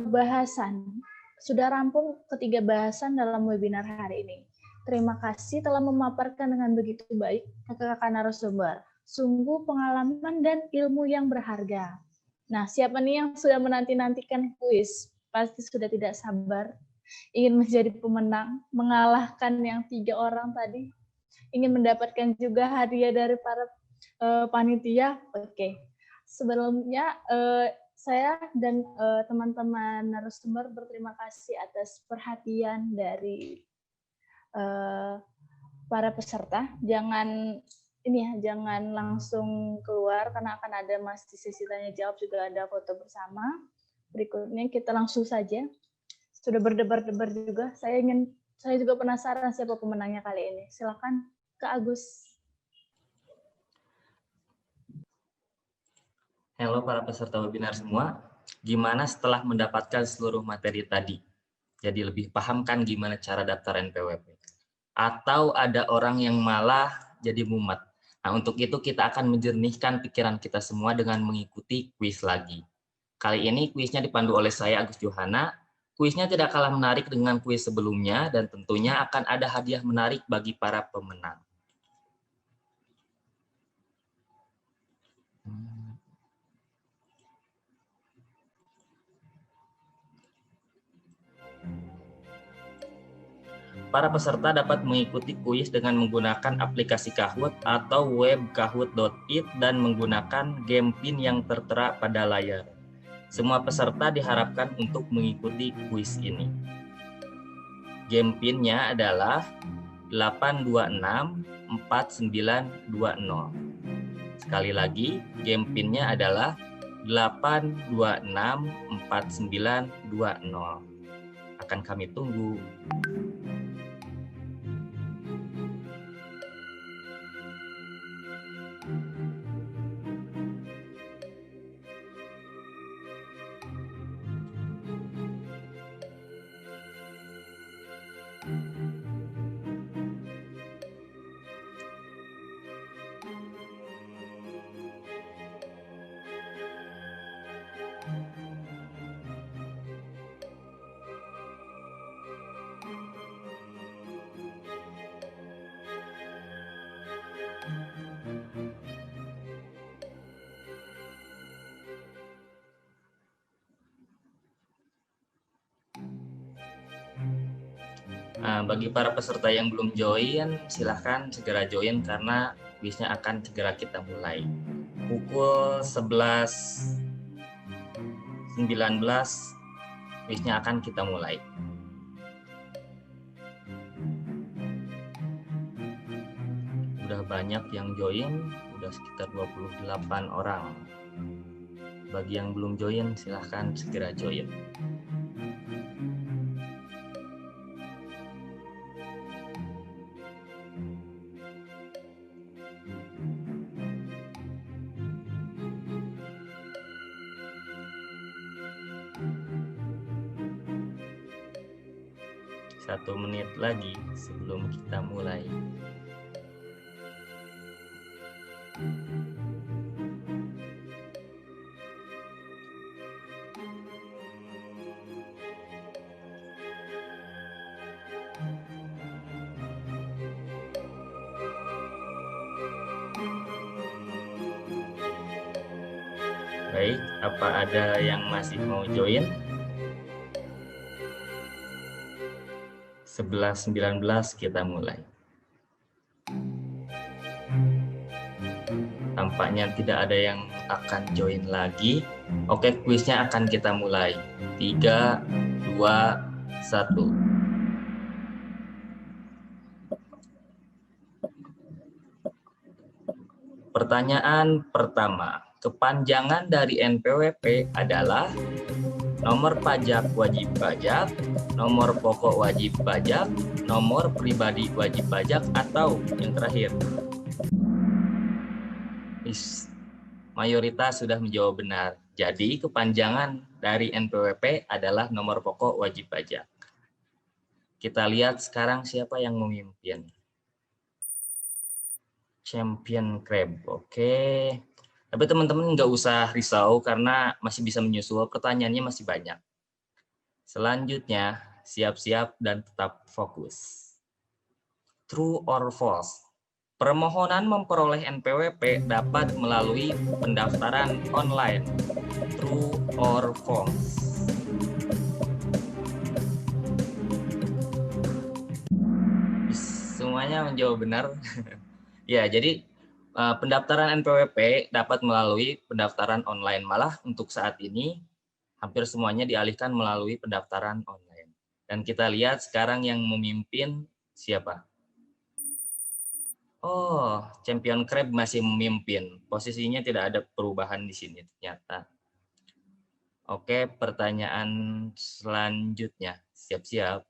bahasan sudah rampung ketiga bahasan dalam webinar hari ini. Terima kasih telah memaparkan dengan begitu baik kakak-kakak narasumber. Sungguh pengalaman dan ilmu yang berharga. Nah, siapa nih yang sudah menanti-nantikan kuis? Pasti sudah tidak sabar ingin menjadi pemenang, mengalahkan yang 3 orang tadi. Ingin mendapatkan juga hadiah dari para panitia. Oke. Sebelumnya saya dan teman-teman narasumber berterima kasih atas perhatian dari para peserta. Jangan ini ya, jangan langsung keluar karena akan ada masih sesi tanya jawab, juga ada foto bersama. Berikutnya kita langsung saja. Sudah berdebar-debar juga. Saya juga penasaran siapa pemenangnya kali ini. Silakan Kak Agus. Halo para peserta webinar semua. Gimana setelah mendapatkan seluruh materi tadi? Jadi lebih paham kan gimana cara daftar NPWP? Atau ada orang yang malah jadi mumet? Nah, untuk itu kita akan menjernihkan pikiran kita semua dengan mengikuti kuis lagi. Kali ini kuisnya dipandu oleh saya, Agus Johana. Kuisnya tidak kalah menarik dengan kuis sebelumnya dan tentunya akan ada hadiah menarik bagi para pemenang. Para peserta dapat mengikuti kuis dengan menggunakan aplikasi Kahoot atau web kahoot.it dan menggunakan game pin yang tertera pada layar. Semua peserta diharapkan untuk mengikuti kuis ini. Game pinnya adalah 8264920. Sekali lagi, game pinnya adalah 8264920. Akan kami tunggu. Nah, bagi para peserta yang belum join, silahkan segera join karena kuisnya akan segera kita mulai. Pukul 11.19 kuisnya akan kita mulai. Udah banyak yang join, udah sekitar 28 orang. Bagi yang belum join, silahkan segera join. Satu menit lagi sebelum kita mulai. Baik, apa ada yang masih mau join? 11.19 kita mulai. Tampaknya tidak ada yang akan join lagi. Oke, kuisnya akan kita mulai. 3, 2, 1. Pertanyaan pertama. Kepanjangan dari NPWP adalah nomor pajak wajib pajak, nomor pokok wajib pajak, nomor pribadi wajib pajak, atau yang terakhir. Mayoritas sudah menjawab benar. Jadi kepanjangan dari NPWP adalah nomor pokok wajib pajak. Kita lihat sekarang siapa yang memimpin. Champion Crab, oke. Tapi teman-teman nggak usah risau karena masih bisa menyusul, pertanyaannya masih banyak. Selanjutnya, siap-siap dan tetap fokus. True or false? Permohonan memperoleh NPWP dapat melalui pendaftaran online. True or false? Semuanya menjawab benar. Ya, jadi pendaftaran NPWP dapat melalui pendaftaran online. Malah untuk saat ini hampir semuanya dialihkan melalui pendaftaran online. Dan kita lihat sekarang yang memimpin siapa? Oh, Champion Crab masih memimpin. Posisinya tidak ada perubahan di sini ternyata. Oke, pertanyaan selanjutnya. Siap-siap.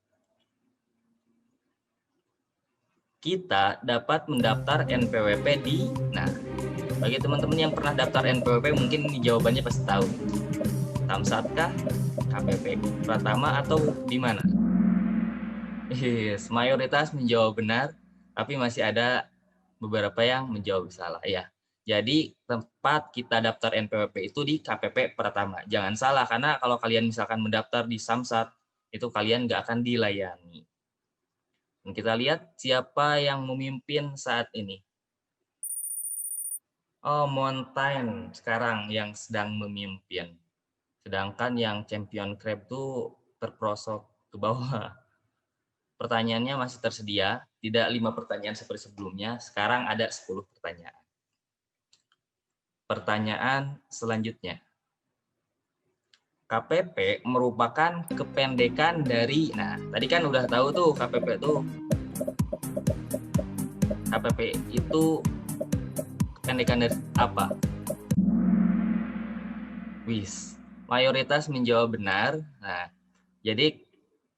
Kita dapat mendaftar NPWP di... Nah, bagi teman-teman yang pernah daftar NPWP mungkin ini jawabannya pasti tahu. Samsat kah? KPP Pratama atau di mana? Yes, mayoritas menjawab benar, tapi masih ada beberapa yang menjawab salah ya. Jadi tempat kita daftar NPWP itu di KPP Pratama. Jangan salah, karena kalau kalian misalkan mendaftar di Samsat, itu kalian nggak akan dilayani. Dan kita lihat siapa yang memimpin saat ini. Oh, Mountain sekarang yang sedang memimpin. Sedangkan yang Champion Crab itu terperosok ke bawah. Pertanyaannya masih tersedia, tidak 5 pertanyaan seperti sebelumnya, sekarang ada 10 pertanyaan. Pertanyaan selanjutnya. KPP merupakan kependekan dari, nah tadi kan udah tahu tuh KPP itu kependekan dari apa? Wis, mayoritas menjawab benar. Nah, jadi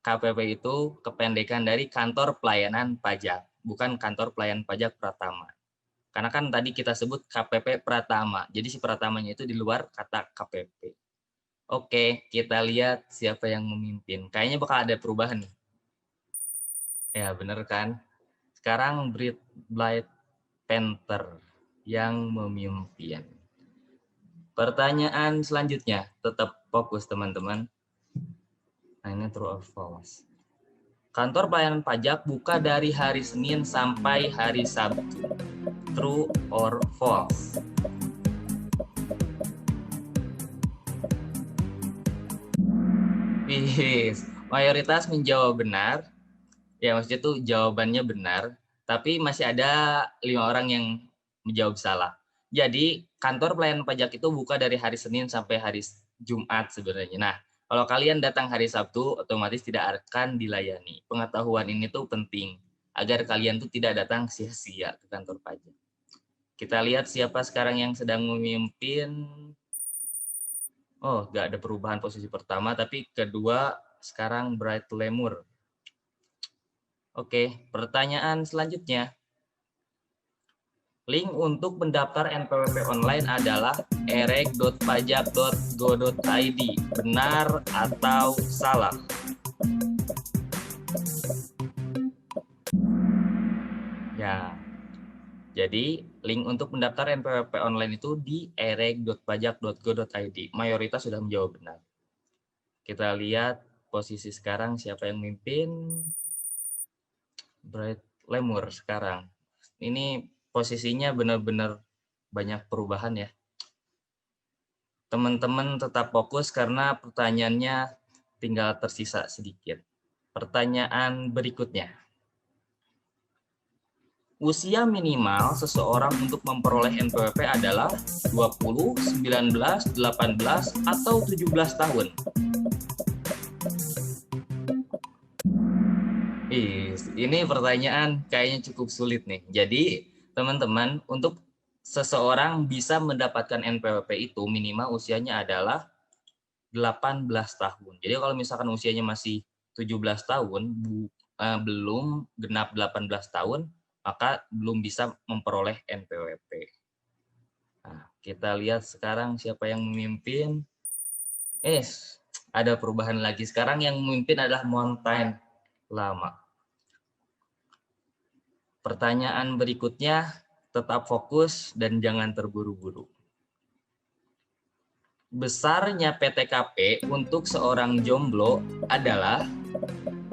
KPP itu kependekan dari Kantor Pelayanan Pajak, bukan Kantor Pelayanan Pajak Pratama. Karena kan tadi kita sebut KPP Pratama, jadi si Pratamanya itu di luar kata KPP. Oke, kita lihat siapa yang memimpin. Kayaknya bakal ada perubahan nih. Ya, bener kan? Sekarang Bright Panther yang memimpin. Pertanyaan selanjutnya, tetap fokus teman-teman. Nah, ini true or false. Kantor pelayanan pajak buka dari hari Senin sampai hari Sabtu. True or false? Yes, mayoritas menjawab benar. Ya, maksudnya tuh jawabannya benar, tapi masih ada 5 orang yang menjawab salah. Jadi, kantor pelayanan pajak itu buka dari hari Senin sampai hari Jumat sebenarnya. Nah, kalau kalian datang hari Sabtu, otomatis tidak akan dilayani. Pengetahuan ini tuh penting, agar kalian tuh tidak datang sia-sia ke kantor pajak. Kita lihat siapa sekarang yang sedang memimpin. Oh, nggak ada perubahan posisi pertama, tapi kedua sekarang Bright Lemur. Oke, pertanyaan selanjutnya. Link untuk mendaftar NPWP online adalah erek.pajak.go.id. Benar atau salah? Ya. Jadi, link untuk mendaftar NPWP online itu di erek.pajak.go.id. Mayoritas sudah menjawab benar. Kita lihat posisi sekarang siapa yang memimpin. Bright Lemur sekarang. Ini posisinya benar-benar banyak perubahan ya. Teman-teman tetap fokus karena pertanyaannya tinggal tersisa sedikit. Pertanyaan berikutnya. Usia minimal seseorang untuk memperoleh NPWP adalah 20, 19, 18, atau 17 tahun. Ini pertanyaan kayaknya cukup sulit nih. Jadi, teman-teman, untuk seseorang bisa mendapatkan NPWP itu minimal usianya adalah 18 tahun. Jadi kalau misalkan usianya masih 17 tahun, belum genap 18 tahun, maka belum bisa memperoleh NPWP. Nah, kita lihat sekarang siapa yang memimpin. Ada perubahan lagi. Sekarang yang memimpin adalah Mountain Lama. Pertanyaan berikutnya, tetap fokus dan jangan terburu-buru. Besarnya PTKP untuk seorang jomblo adalah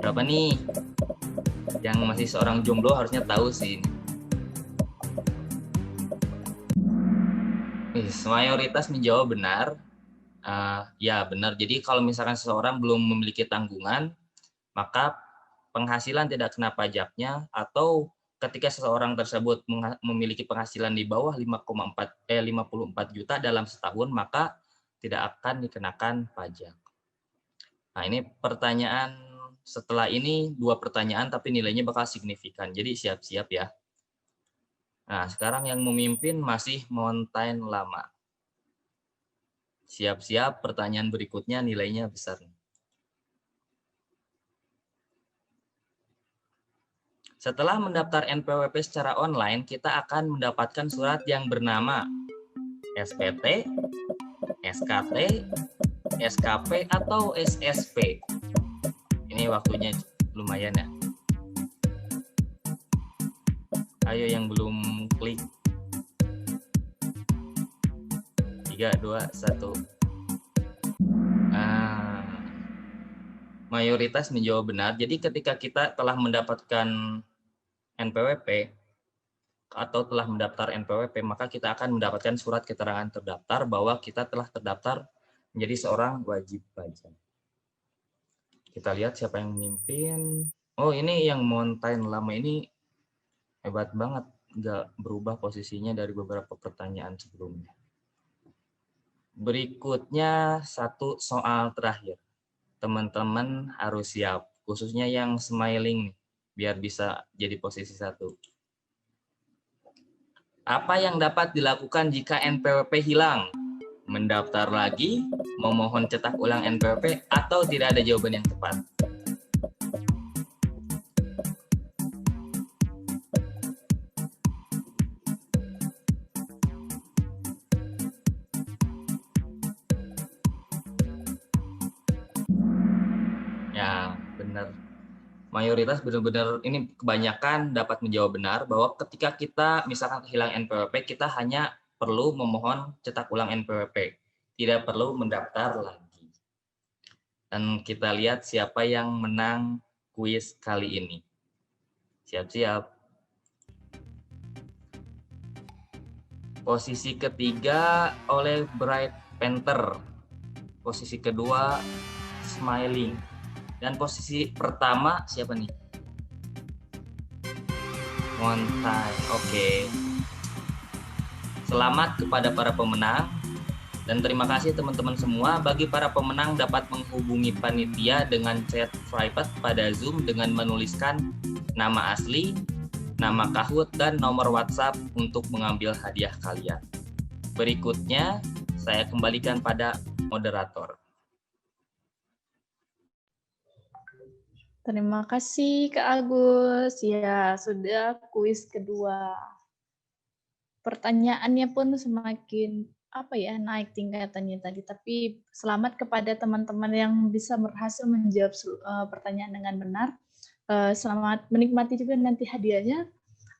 berapa nih? Yang masih seorang jomblo harusnya tahu sih. Mayoritas menjawab benar. Ya benar. Jadi kalau misalkan seseorang belum memiliki tanggungan, maka penghasilan tidak kena pajaknya, atau ketika seseorang tersebut memiliki penghasilan di bawah 54 juta dalam setahun, maka tidak akan dikenakan pajak. Nah, ini pertanyaan setelah ini 2 pertanyaan tapi nilainya bakal signifikan. Jadi siap-siap ya. Nah, sekarang yang memimpin masih Mountain Lama. Siap-siap, pertanyaan berikutnya nilainya besar. Setelah mendaftar NPWP secara online, kita akan mendapatkan surat yang bernama SPT, SKT, SKP, atau SSP. Ini waktunya lumayan ya. Ayo yang belum klik. 3, 2, 1. Mayoritas menjawab benar. Jadi ketika kita telah mendapatkan NPWP atau telah mendaftar NPWP, maka kita akan mendapatkan surat keterangan terdaftar bahwa kita telah terdaftar menjadi seorang wajib pajak. Kita lihat siapa yang memimpin. Oh, ini yang Mountain Lama ini hebat banget, nggak berubah posisinya dari beberapa pertanyaan sebelumnya. Berikutnya satu soal terakhir. Teman-teman harus siap, khususnya yang smiling nih, biar bisa jadi posisi 1. Apa yang dapat dilakukan jika NPWP hilang? Mendaftar lagi, memohon cetak ulang NPWP, atau tidak ada jawaban yang tepat? Ya, benar. Mayoritas benar-benar ini kebanyakan dapat menjawab benar bahwa ketika kita misalkan hilang NPWP, kita hanya perlu memohon cetak ulang NPWP, tidak perlu mendaftar lagi. Dan kita lihat siapa yang menang kuis kali ini. Siap-siap. Posisi ketiga oleh Bright Panther. Posisi kedua Smiling. Dan posisi pertama siapa nih? Mountain. Oke. Selamat kepada para pemenang. Dan terima kasih teman-teman semua. Bagi para pemenang dapat menghubungi panitia dengan chat private pada Zoom dengan menuliskan nama asli, nama Kahoot, dan nomor WhatsApp untuk mengambil hadiah kalian. Berikutnya, saya kembalikan pada moderator. Terima kasih Kak Agus. Ya, sudah kuis kedua. Pertanyaannya pun semakin naik tingkatannya tadi. Tapi selamat kepada teman-teman yang bisa berhasil menjawab pertanyaan dengan benar. Selamat menikmati juga nanti hadiahnya.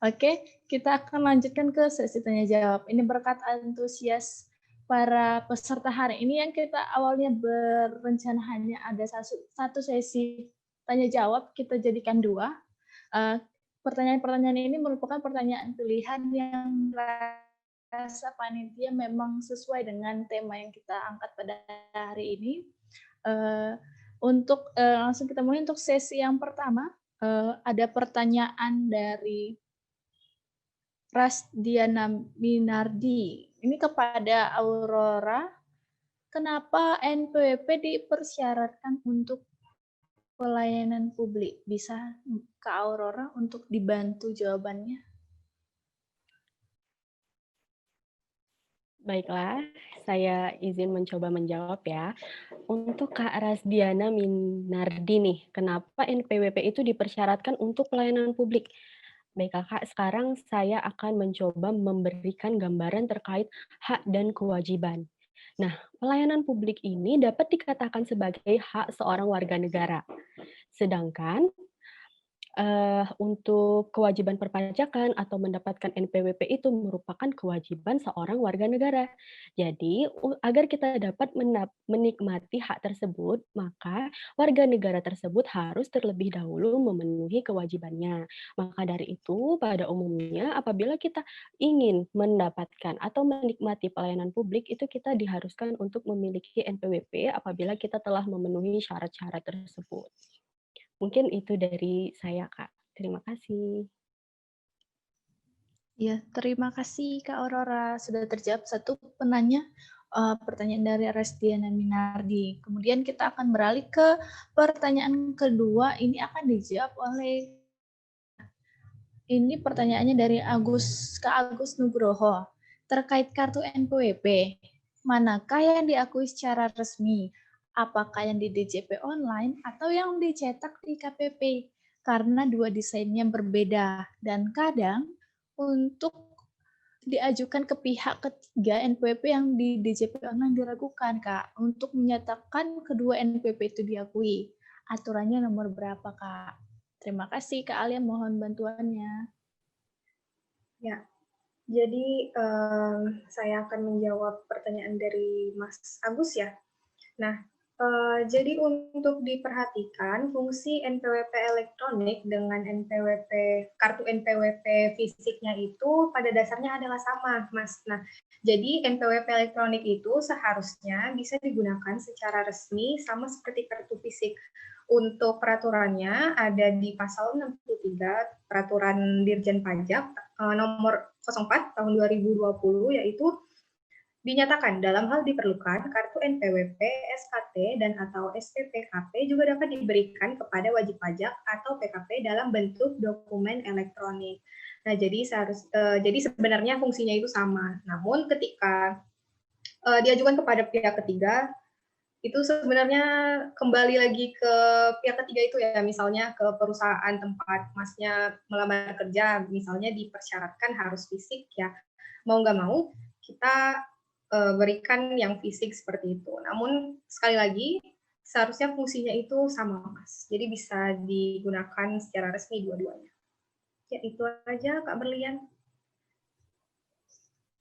Oke, kita akan lanjutkan ke sesi tanya jawab. Ini berkat antusias para peserta hari ini yang kita awalnya berencana hanya ada satu sesi tanya jawab, kita jadikan 2. Pertanyaan-pertanyaan ini merupakan pertanyaan pilihan yang rasa panitia memang sesuai dengan tema yang kita angkat pada hari ini. Untuk langsung kita mulai untuk sesi yang pertama, ada pertanyaan dari Rasdiana Minardi. Ini kepada Aurora, kenapa NPWP dipersyaratkan untuk pelayanan publik? Bisa ke Aurora untuk dibantu jawabannya? Baiklah, saya izin mencoba menjawab ya. Untuk Kak Rasdiana Minardi nih, kenapa NPWP itu dipersyaratkan untuk pelayanan publik? Baik Kakak, sekarang saya akan mencoba memberikan gambaran terkait hak dan kewajiban. Nah, pelayanan publik ini dapat dikatakan sebagai hak seorang warga negara. Sedangkan untuk kewajiban perpajakan atau mendapatkan NPWP itu merupakan kewajiban seorang warga negara. Jadi, agar kita dapat menikmati hak tersebut, maka warga negara tersebut harus terlebih dahulu memenuhi kewajibannya. Maka dari itu, pada umumnya apabila kita ingin mendapatkan atau menikmati pelayanan publik, itu kita diharuskan untuk memiliki NPWP apabila kita telah memenuhi syarat-syarat tersebut. Mungkin itu dari saya, Kak. Terima kasih. Ya, terima kasih Kak Aurora. Sudah terjawab satu penanya pertanyaan dari Rasdiana Minardi. Kemudian kita akan beralih ke pertanyaan kedua. Ini akan dijawab oleh Ini pertanyaannya dari Kak Agus Nugroho. Terkait kartu NPWP, manakah yang diakui secara resmi? Apakah yang di DJP online atau yang dicetak di KPP? Karena dua desainnya berbeda. Dan kadang untuk diajukan ke pihak ketiga NPWP yang di DJP online diragukan, Kak, untuk menyatakan kedua NPWP itu diakui. Aturannya nomor berapa, Kak? Terima kasih, Kak Alia, mohon bantuannya. Ya, jadi saya akan menjawab pertanyaan dari Mas Agus ya. Nah, jadi untuk diperhatikan fungsi NPWP elektronik dengan kartu NPWP fisiknya itu pada dasarnya adalah sama, Mas. Nah, jadi NPWP elektronik itu seharusnya bisa digunakan secara resmi sama seperti kartu fisik. Untuk peraturannya ada di pasal 63 Peraturan Dirjen Pajak nomor 04 tahun 2020, yaitu dinyatakan dalam hal diperlukan kartu NPWP, SKT, dan atau SPPKP juga dapat diberikan kepada wajib pajak atau PKP dalam bentuk dokumen elektronik. Nah, jadi sebenarnya fungsinya itu sama. Namun ketika diajukan kepada pihak ketiga, itu sebenarnya kembali lagi ke pihak ketiga itu ya, misalnya ke perusahaan tempat Masnya melamar kerja, misalnya dipersyaratkan harus fisik ya, mau nggak mau kita berikan yang fisik seperti itu. Namun sekali lagi seharusnya fungsinya itu sama, Mas. Jadi bisa digunakan secara resmi dua-duanya. Ya itu aja Kak Berlian.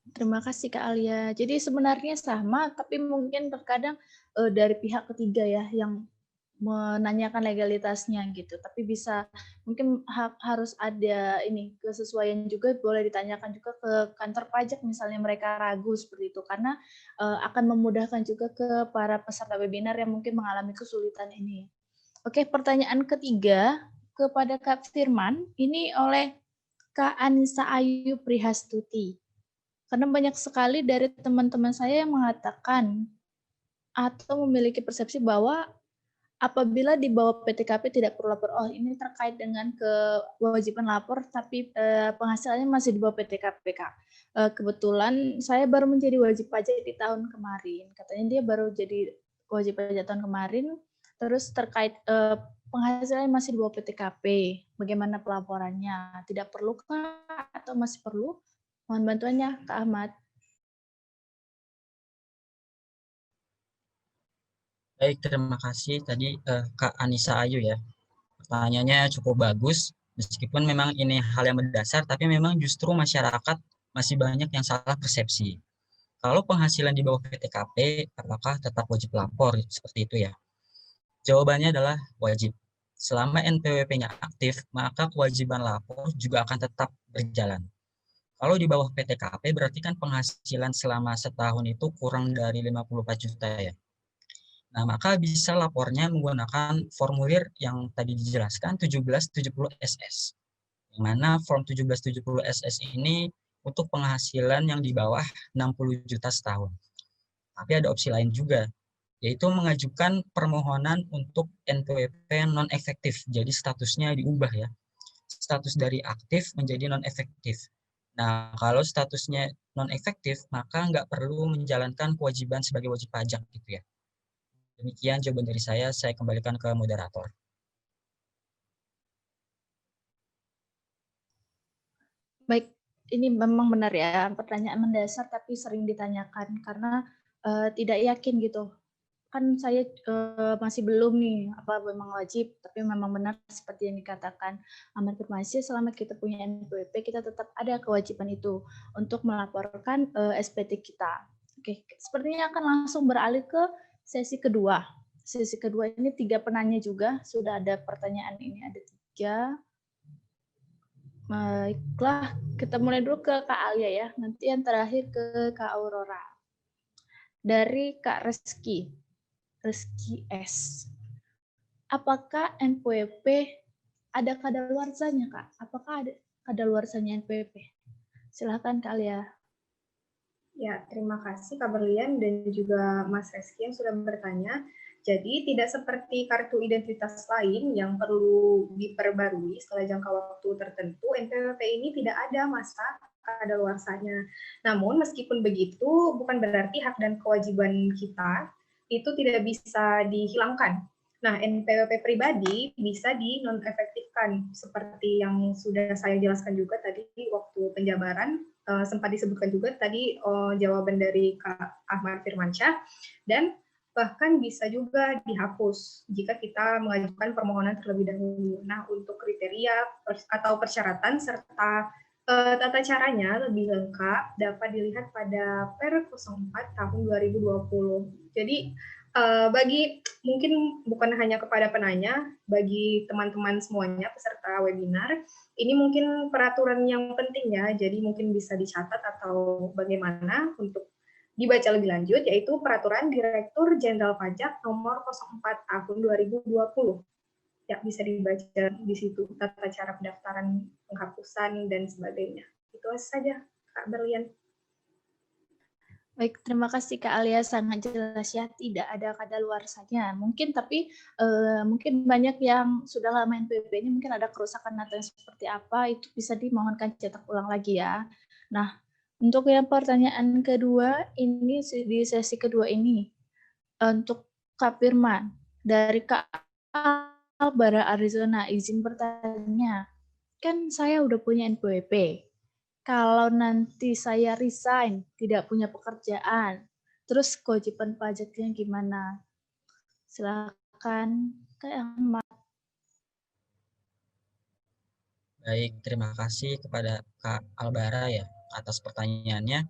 Terima kasih Kak Alia. Jadi sebenarnya sama, tapi mungkin terkadang dari pihak ketiga ya yang menanyakan legalitasnya gitu. Tapi bisa mungkin harus ada ini kesesuaian juga, boleh ditanyakan juga ke kantor pajak misalnya mereka ragu seperti itu, karena akan memudahkan juga ke para peserta webinar yang mungkin mengalami kesulitan ini. Oke, pertanyaan ketiga kepada Kak Firman ini oleh Kak Anissa Ayu Prihastuti. Karena banyak sekali dari teman-teman saya yang mengatakan atau memiliki persepsi bahwa apabila di bawah PTKP tidak perlu lapor. Oh, ini terkait dengan kewajiban lapor, tapi penghasilannya masih di bawah PTKP, Kak. Kebetulan saya baru menjadi wajib pajak di tahun kemarin. Katanya dia baru jadi wajib pajak tahun kemarin, terus terkait penghasilannya masih di bawah PTKP. Bagaimana pelaporannya? Tidak perlu, Kak? Atau masih perlu? Mohon bantuannya, Kak Ahmad. Baik, terima kasih tadi Kak Anissa Ayu ya. Pertanyaannya cukup bagus, meskipun memang ini hal yang mendasar, tapi memang justru masyarakat masih banyak yang salah persepsi. Kalau penghasilan di bawah PTKP, apakah tetap wajib lapor seperti itu ya? Jawabannya adalah wajib. Selama NPWP-nya aktif, maka kewajiban lapor juga akan tetap berjalan. Kalau di bawah PTKP berarti kan penghasilan selama setahun itu kurang dari 54 juta ya. Nah, maka bisa lapornya menggunakan formulir yang tadi dijelaskan 1770 SS. Yang mana form 1770 SS ini untuk penghasilan yang di bawah 60 juta setahun. Tapi ada opsi lain juga, yaitu mengajukan permohonan untuk NPWP non-efektif. Jadi statusnya diubah ya. Status dari aktif menjadi non-efektif. Nah, kalau statusnya non-efektif, maka nggak perlu menjalankan kewajiban sebagai wajib pajak gitu ya. Demikian jawaban dari saya kembalikan ke moderator. Baik, ini memang benar ya, pertanyaan mendasar tapi sering ditanyakan karena tidak yakin gitu. Kan saya masih belum nih, apa memang wajib, tapi memang benar seperti yang dikatakan Aman Firmansyah, selama kita punya NPWP, kita tetap ada kewajiban itu untuk melaporkan SPT kita. Oke, sepertinya akan langsung beralih ke sesi kedua. Sesi kedua ini 3 penanya juga, sudah ada pertanyaan ini, ada 3. Baiklah, kita mulai dulu ke Kak Alia ya, nanti yang terakhir ke Kak Aurora. Dari Kak Reski S. Apakah NPWP ada kadaluarsanya, Kak? Apakah ada kadaluarsanya NPWP? Silahkan Kak Alia. Ya, terima kasih Kak Berlian dan juga Mas Reski yang sudah bertanya. Jadi tidak seperti kartu identitas lain yang perlu diperbarui setelah jangka waktu tertentu, NPWP ini tidak ada masa kadaluarsanya. Namun meskipun begitu, bukan berarti hak dan kewajiban kita itu tidak bisa dihilangkan. Nah, NPWP pribadi bisa dinonefektifkan seperti yang sudah saya jelaskan juga tadi waktu penjabaran, sempat disebutkan juga tadi jawaban dari Kak Ahmad Firmansyah, dan bahkan bisa juga dihapus jika kita mengajukan permohonan terlebih dahulu. Nah, untuk kriteria atau persyaratan serta tata caranya lebih lengkap dapat dilihat pada Per 04 tahun 2020. Jadi bagi mungkin bukan hanya kepada penanya, bagi teman-teman semuanya peserta webinar, ini mungkin peraturan yang penting ya, jadi mungkin bisa dicatat atau bagaimana untuk dibaca lebih lanjut, yaitu Peraturan Direktur Jenderal Pajak Nomor 04 Tahun 2020. Ya, bisa dibaca di situ tata cara pendaftaran, penghapusan, dan sebagainya. Itu saja, Kak Berlian. Baik, terima kasih Kak Alia, sangat jelas ya, tidak ada kadaluarsanya. Mungkin tapi mungkin banyak yang sudah lama NPWP ini mungkin ada kerusakan atau seperti apa, itu bisa dimohonkan cetak ulang lagi ya. Nah, untuk yang pertanyaan kedua, ini di sesi kedua ini, untuk Kak Firman, dari Kak Albara Arizona, izin bertanya, kan saya udah punya NPWP, kalau nanti saya resign, tidak punya pekerjaan, terus kewajiban pajaknya gimana? Silakan Kak Ahmad. Baik, terima kasih kepada Kak Albara ya atas pertanyaannya.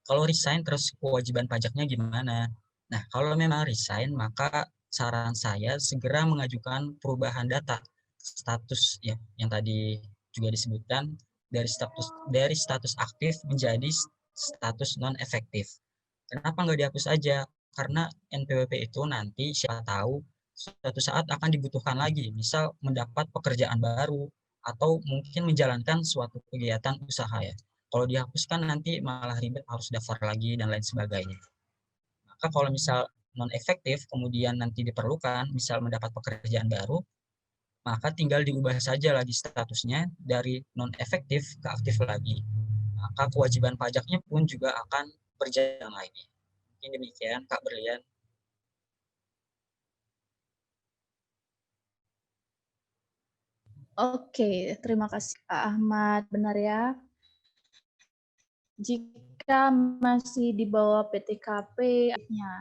Kalau resign terus kewajiban pajaknya gimana? Nah, kalau memang resign, maka saran saya segera mengajukan perubahan data status ya yang tadi juga disebutkan dari status aktif menjadi status non efektif. Kenapa nggak dihapus aja? Karena NPWP itu nanti siapa tahu suatu saat akan dibutuhkan lagi, misal mendapat pekerjaan baru atau mungkin menjalankan suatu kegiatan usaha ya. Kalau dihapuskan nanti malah ribet harus daftar lagi dan lain sebagainya. Maka kalau misal non efektif kemudian nanti diperlukan misal mendapat pekerjaan baru, maka tinggal diubah saja lagi statusnya dari non efektif ke aktif lagi. Maka kewajiban pajaknya pun juga akan berjalan lagi. Mungkin demikian Kak Berlian. Oke, terima kasih Kak Ahmad. Benar ya. Jika masih di bawah PTKP-nya,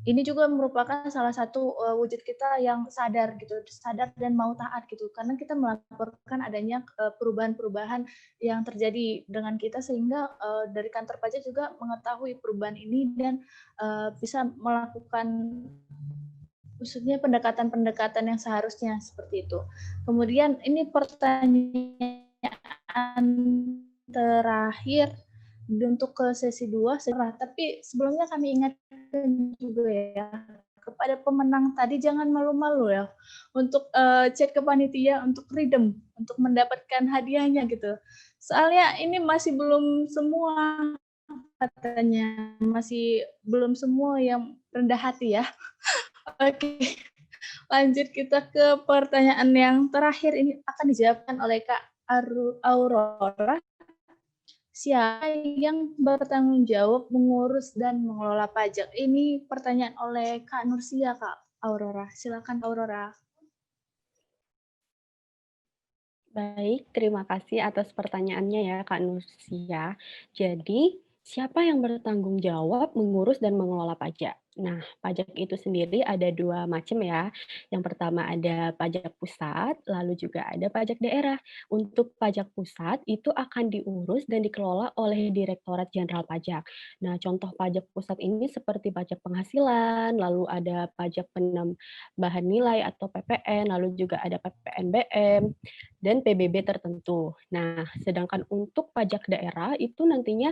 ini juga merupakan salah satu wujud kita yang sadar gitu, sadar dan mau taat gitu, karena kita melaporkan adanya perubahan-perubahan yang terjadi dengan kita sehingga dari kantor pajak juga mengetahui perubahan ini dan bisa melakukan maksudnya pendekatan-pendekatan yang seharusnya seperti itu. Kemudian ini pertanyaan terakhir untuk ke sesi 2, tapi sebelumnya kami ingatkan juga ya, kepada pemenang tadi jangan malu-malu ya, untuk chat ke panitia, untuk redeem, untuk mendapatkan hadiahnya gitu. Soalnya ini masih belum semua katanya, masih belum semua yang rendah hati ya. Oke, lanjut kita ke pertanyaan yang terakhir, ini akan dijawabkan oleh Kak Aurora. Siapa yang bertanggung jawab mengurus dan mengelola pajak? Ini pertanyaan oleh Kak Nursia, Kak Aurora. Silakan Kak Aurora. Baik, terima kasih atas pertanyaannya ya Kak Nursia. Jadi, siapa yang bertanggung jawab mengurus dan mengelola pajak? Nah, pajak itu sendiri ada dua macam ya. Yang pertama ada pajak pusat, lalu juga ada pajak daerah. Untuk pajak pusat itu akan diurus dan dikelola oleh Direktorat Jenderal Pajak. Nah, contoh pajak pusat ini seperti pajak penghasilan, lalu ada pajak penambahan nilai atau PPN, lalu juga ada PPNBM, dan PBB tertentu. Nah, sedangkan untuk pajak daerah itu nantinya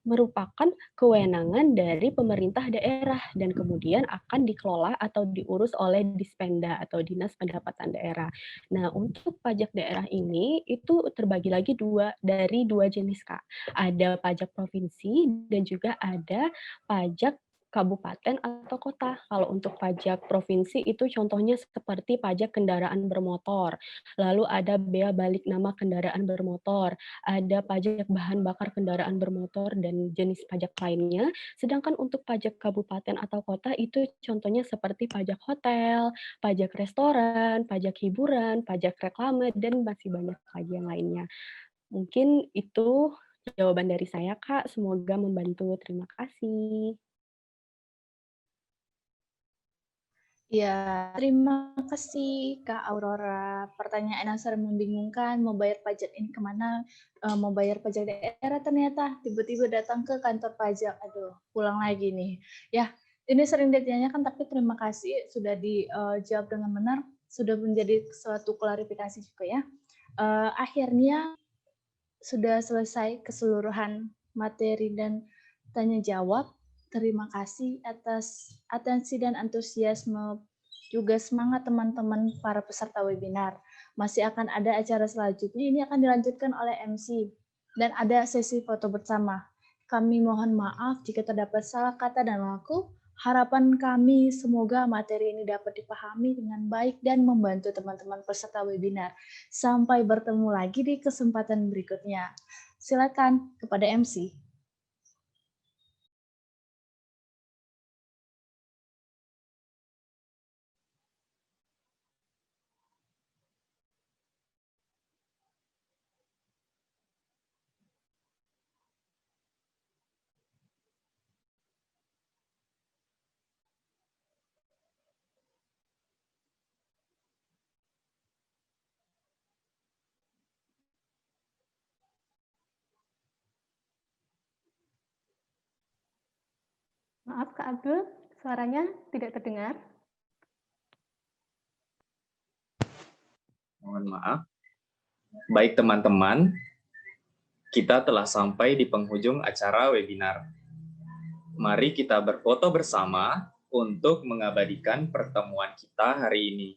merupakan kewenangan dari pemerintah daerah dan kemudian akan dikelola atau diurus oleh Dispenda atau Dinas Pendapatan Daerah. Nah, untuk pajak daerah ini itu terbagi lagi dari dua jenis, Kak. Ada pajak provinsi dan juga ada pajak kabupaten atau kota. Kalau untuk pajak provinsi itu contohnya seperti pajak kendaraan bermotor, lalu ada bea balik nama kendaraan bermotor, ada pajak bahan bakar kendaraan bermotor dan jenis pajak lainnya. Sedangkan untuk pajak kabupaten atau kota itu contohnya seperti pajak hotel, pajak restoran, pajak hiburan, pajak reklame, dan masih banyak lagi yang lainnya. Mungkin itu jawaban dari saya, Kak. Semoga membantu. Terima kasih. Ya, terima kasih Kak Aurora. Pertanyaan yang sering membingungkan, mau bayar pajak ini kemana? Mau bayar pajak daerah ternyata tiba-tiba datang ke kantor pajak. Aduh, pulang lagi nih. Ya, ini sering ditanyakan, tapi terima kasih sudah dijawab dengan benar. Sudah menjadi suatu klarifikasi juga ya. Akhirnya sudah selesai keseluruhan materi dan tanya jawab. Terima kasih atas atensi dan antusiasme, juga semangat teman-teman para peserta webinar. Masih akan ada acara selanjutnya, ini akan dilanjutkan oleh MC, dan ada sesi foto bersama. Kami mohon maaf jika terdapat salah kata dan laku. Harapan kami semoga materi ini dapat dipahami dengan baik dan membantu teman-teman peserta webinar. Sampai bertemu lagi di kesempatan berikutnya. Silakan kepada MC. Maaf Kak Abdul, suaranya tidak terdengar. Mohon maaf. Baik teman-teman, kita telah sampai di penghujung acara webinar. Mari kita berfoto bersama untuk mengabadikan pertemuan kita hari ini.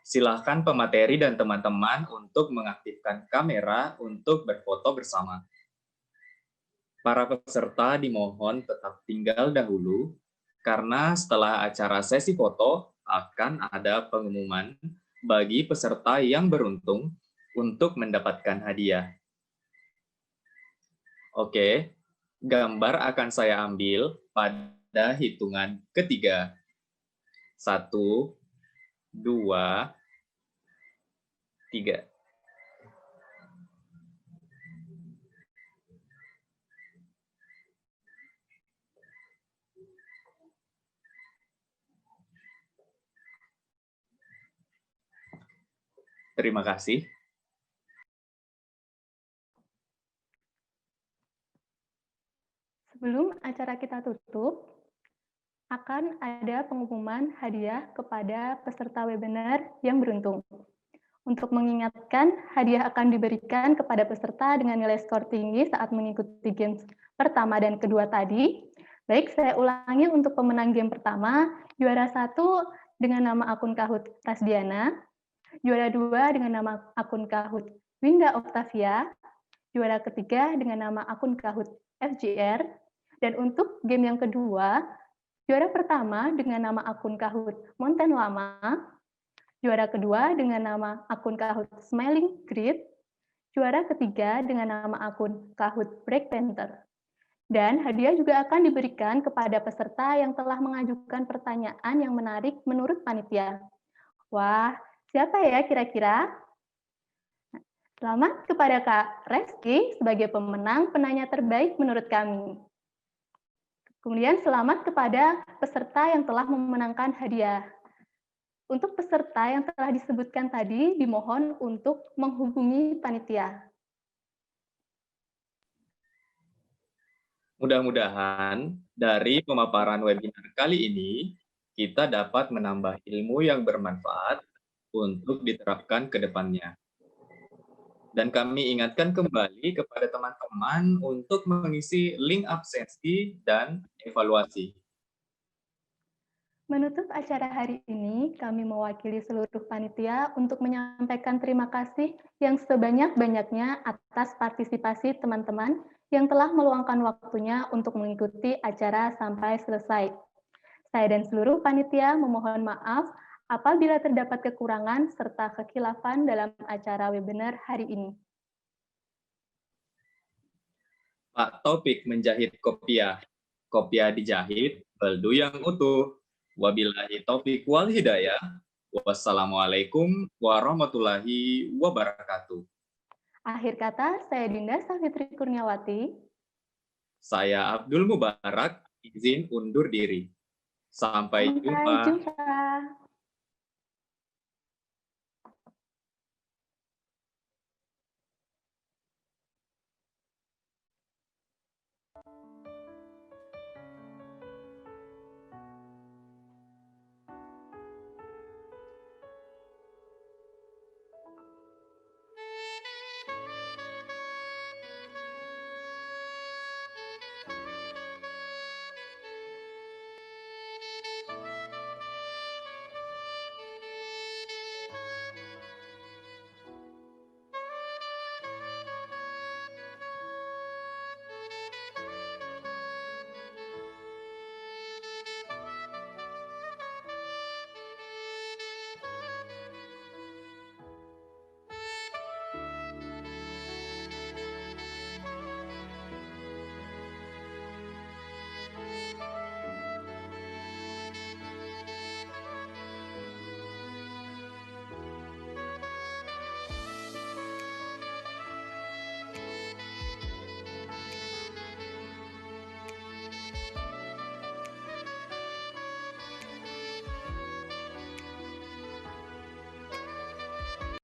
Silahkan pemateri dan teman-teman untuk mengaktifkan kamera untuk berfoto bersama. Para peserta dimohon tetap tinggal dahulu, karena setelah acara sesi foto akan ada pengumuman bagi peserta yang beruntung untuk mendapatkan hadiah. Oke, gambar akan saya ambil pada hitungan ketiga. 1, 2, 3. Terima kasih. Sebelum acara kita tutup, akan ada pengumuman hadiah kepada peserta webinar yang beruntung. Untuk mengingatkan, hadiah akan diberikan kepada peserta dengan nilai skor tinggi saat mengikuti game pertama dan kedua tadi. Baik, saya ulangi untuk pemenang game pertama, juara 1 dengan nama akun Kahoot Rasdiana, juara 2 dengan nama akun Kahoot Winda Octavia, juara ketiga dengan nama akun Kahoot FGR, dan untuk game yang kedua, juara pertama dengan nama akun Kahoot Mountain Lama, juara kedua dengan nama akun Kahoot Smiling Grid, juara ketiga dengan nama akun Kahoot Break Panther. Dan hadiah juga akan diberikan kepada peserta yang telah mengajukan pertanyaan yang menarik menurut panitia. Wah, siapa ya kira-kira? Selamat kepada Kak Reski sebagai pemenang penanya terbaik menurut kami. Kemudian selamat kepada peserta yang telah memenangkan hadiah. Untuk peserta yang telah disebutkan tadi, dimohon untuk menghubungi panitia. Mudah-mudahan dari pemaparan webinar kali ini, kita dapat menambah ilmu yang bermanfaat untuk diterapkan ke depannya. Dan kami ingatkan kembali kepada teman-teman untuk mengisi link absensi dan evaluasi. Menutup acara hari ini, kami mewakili seluruh panitia untuk menyampaikan terima kasih yang sebanyak-banyaknya atas partisipasi teman-teman yang telah meluangkan waktunya untuk mengikuti acara sampai selesai. Saya dan seluruh panitia memohon maaf apabila terdapat kekurangan serta kekhilafan dalam acara webinar hari ini. Pak Topik menjahit kopiah. Kopiah dijahit, baldu yang utuh. Wabillahi taufiq wal hidayah. Wassalamualaikum warahmatullahi wabarakatuh. Akhir kata, saya Dinda Safitri Kurniawati. Saya Abdul Mubarak, izin undur diri. Sampai jumpa. Jumpa.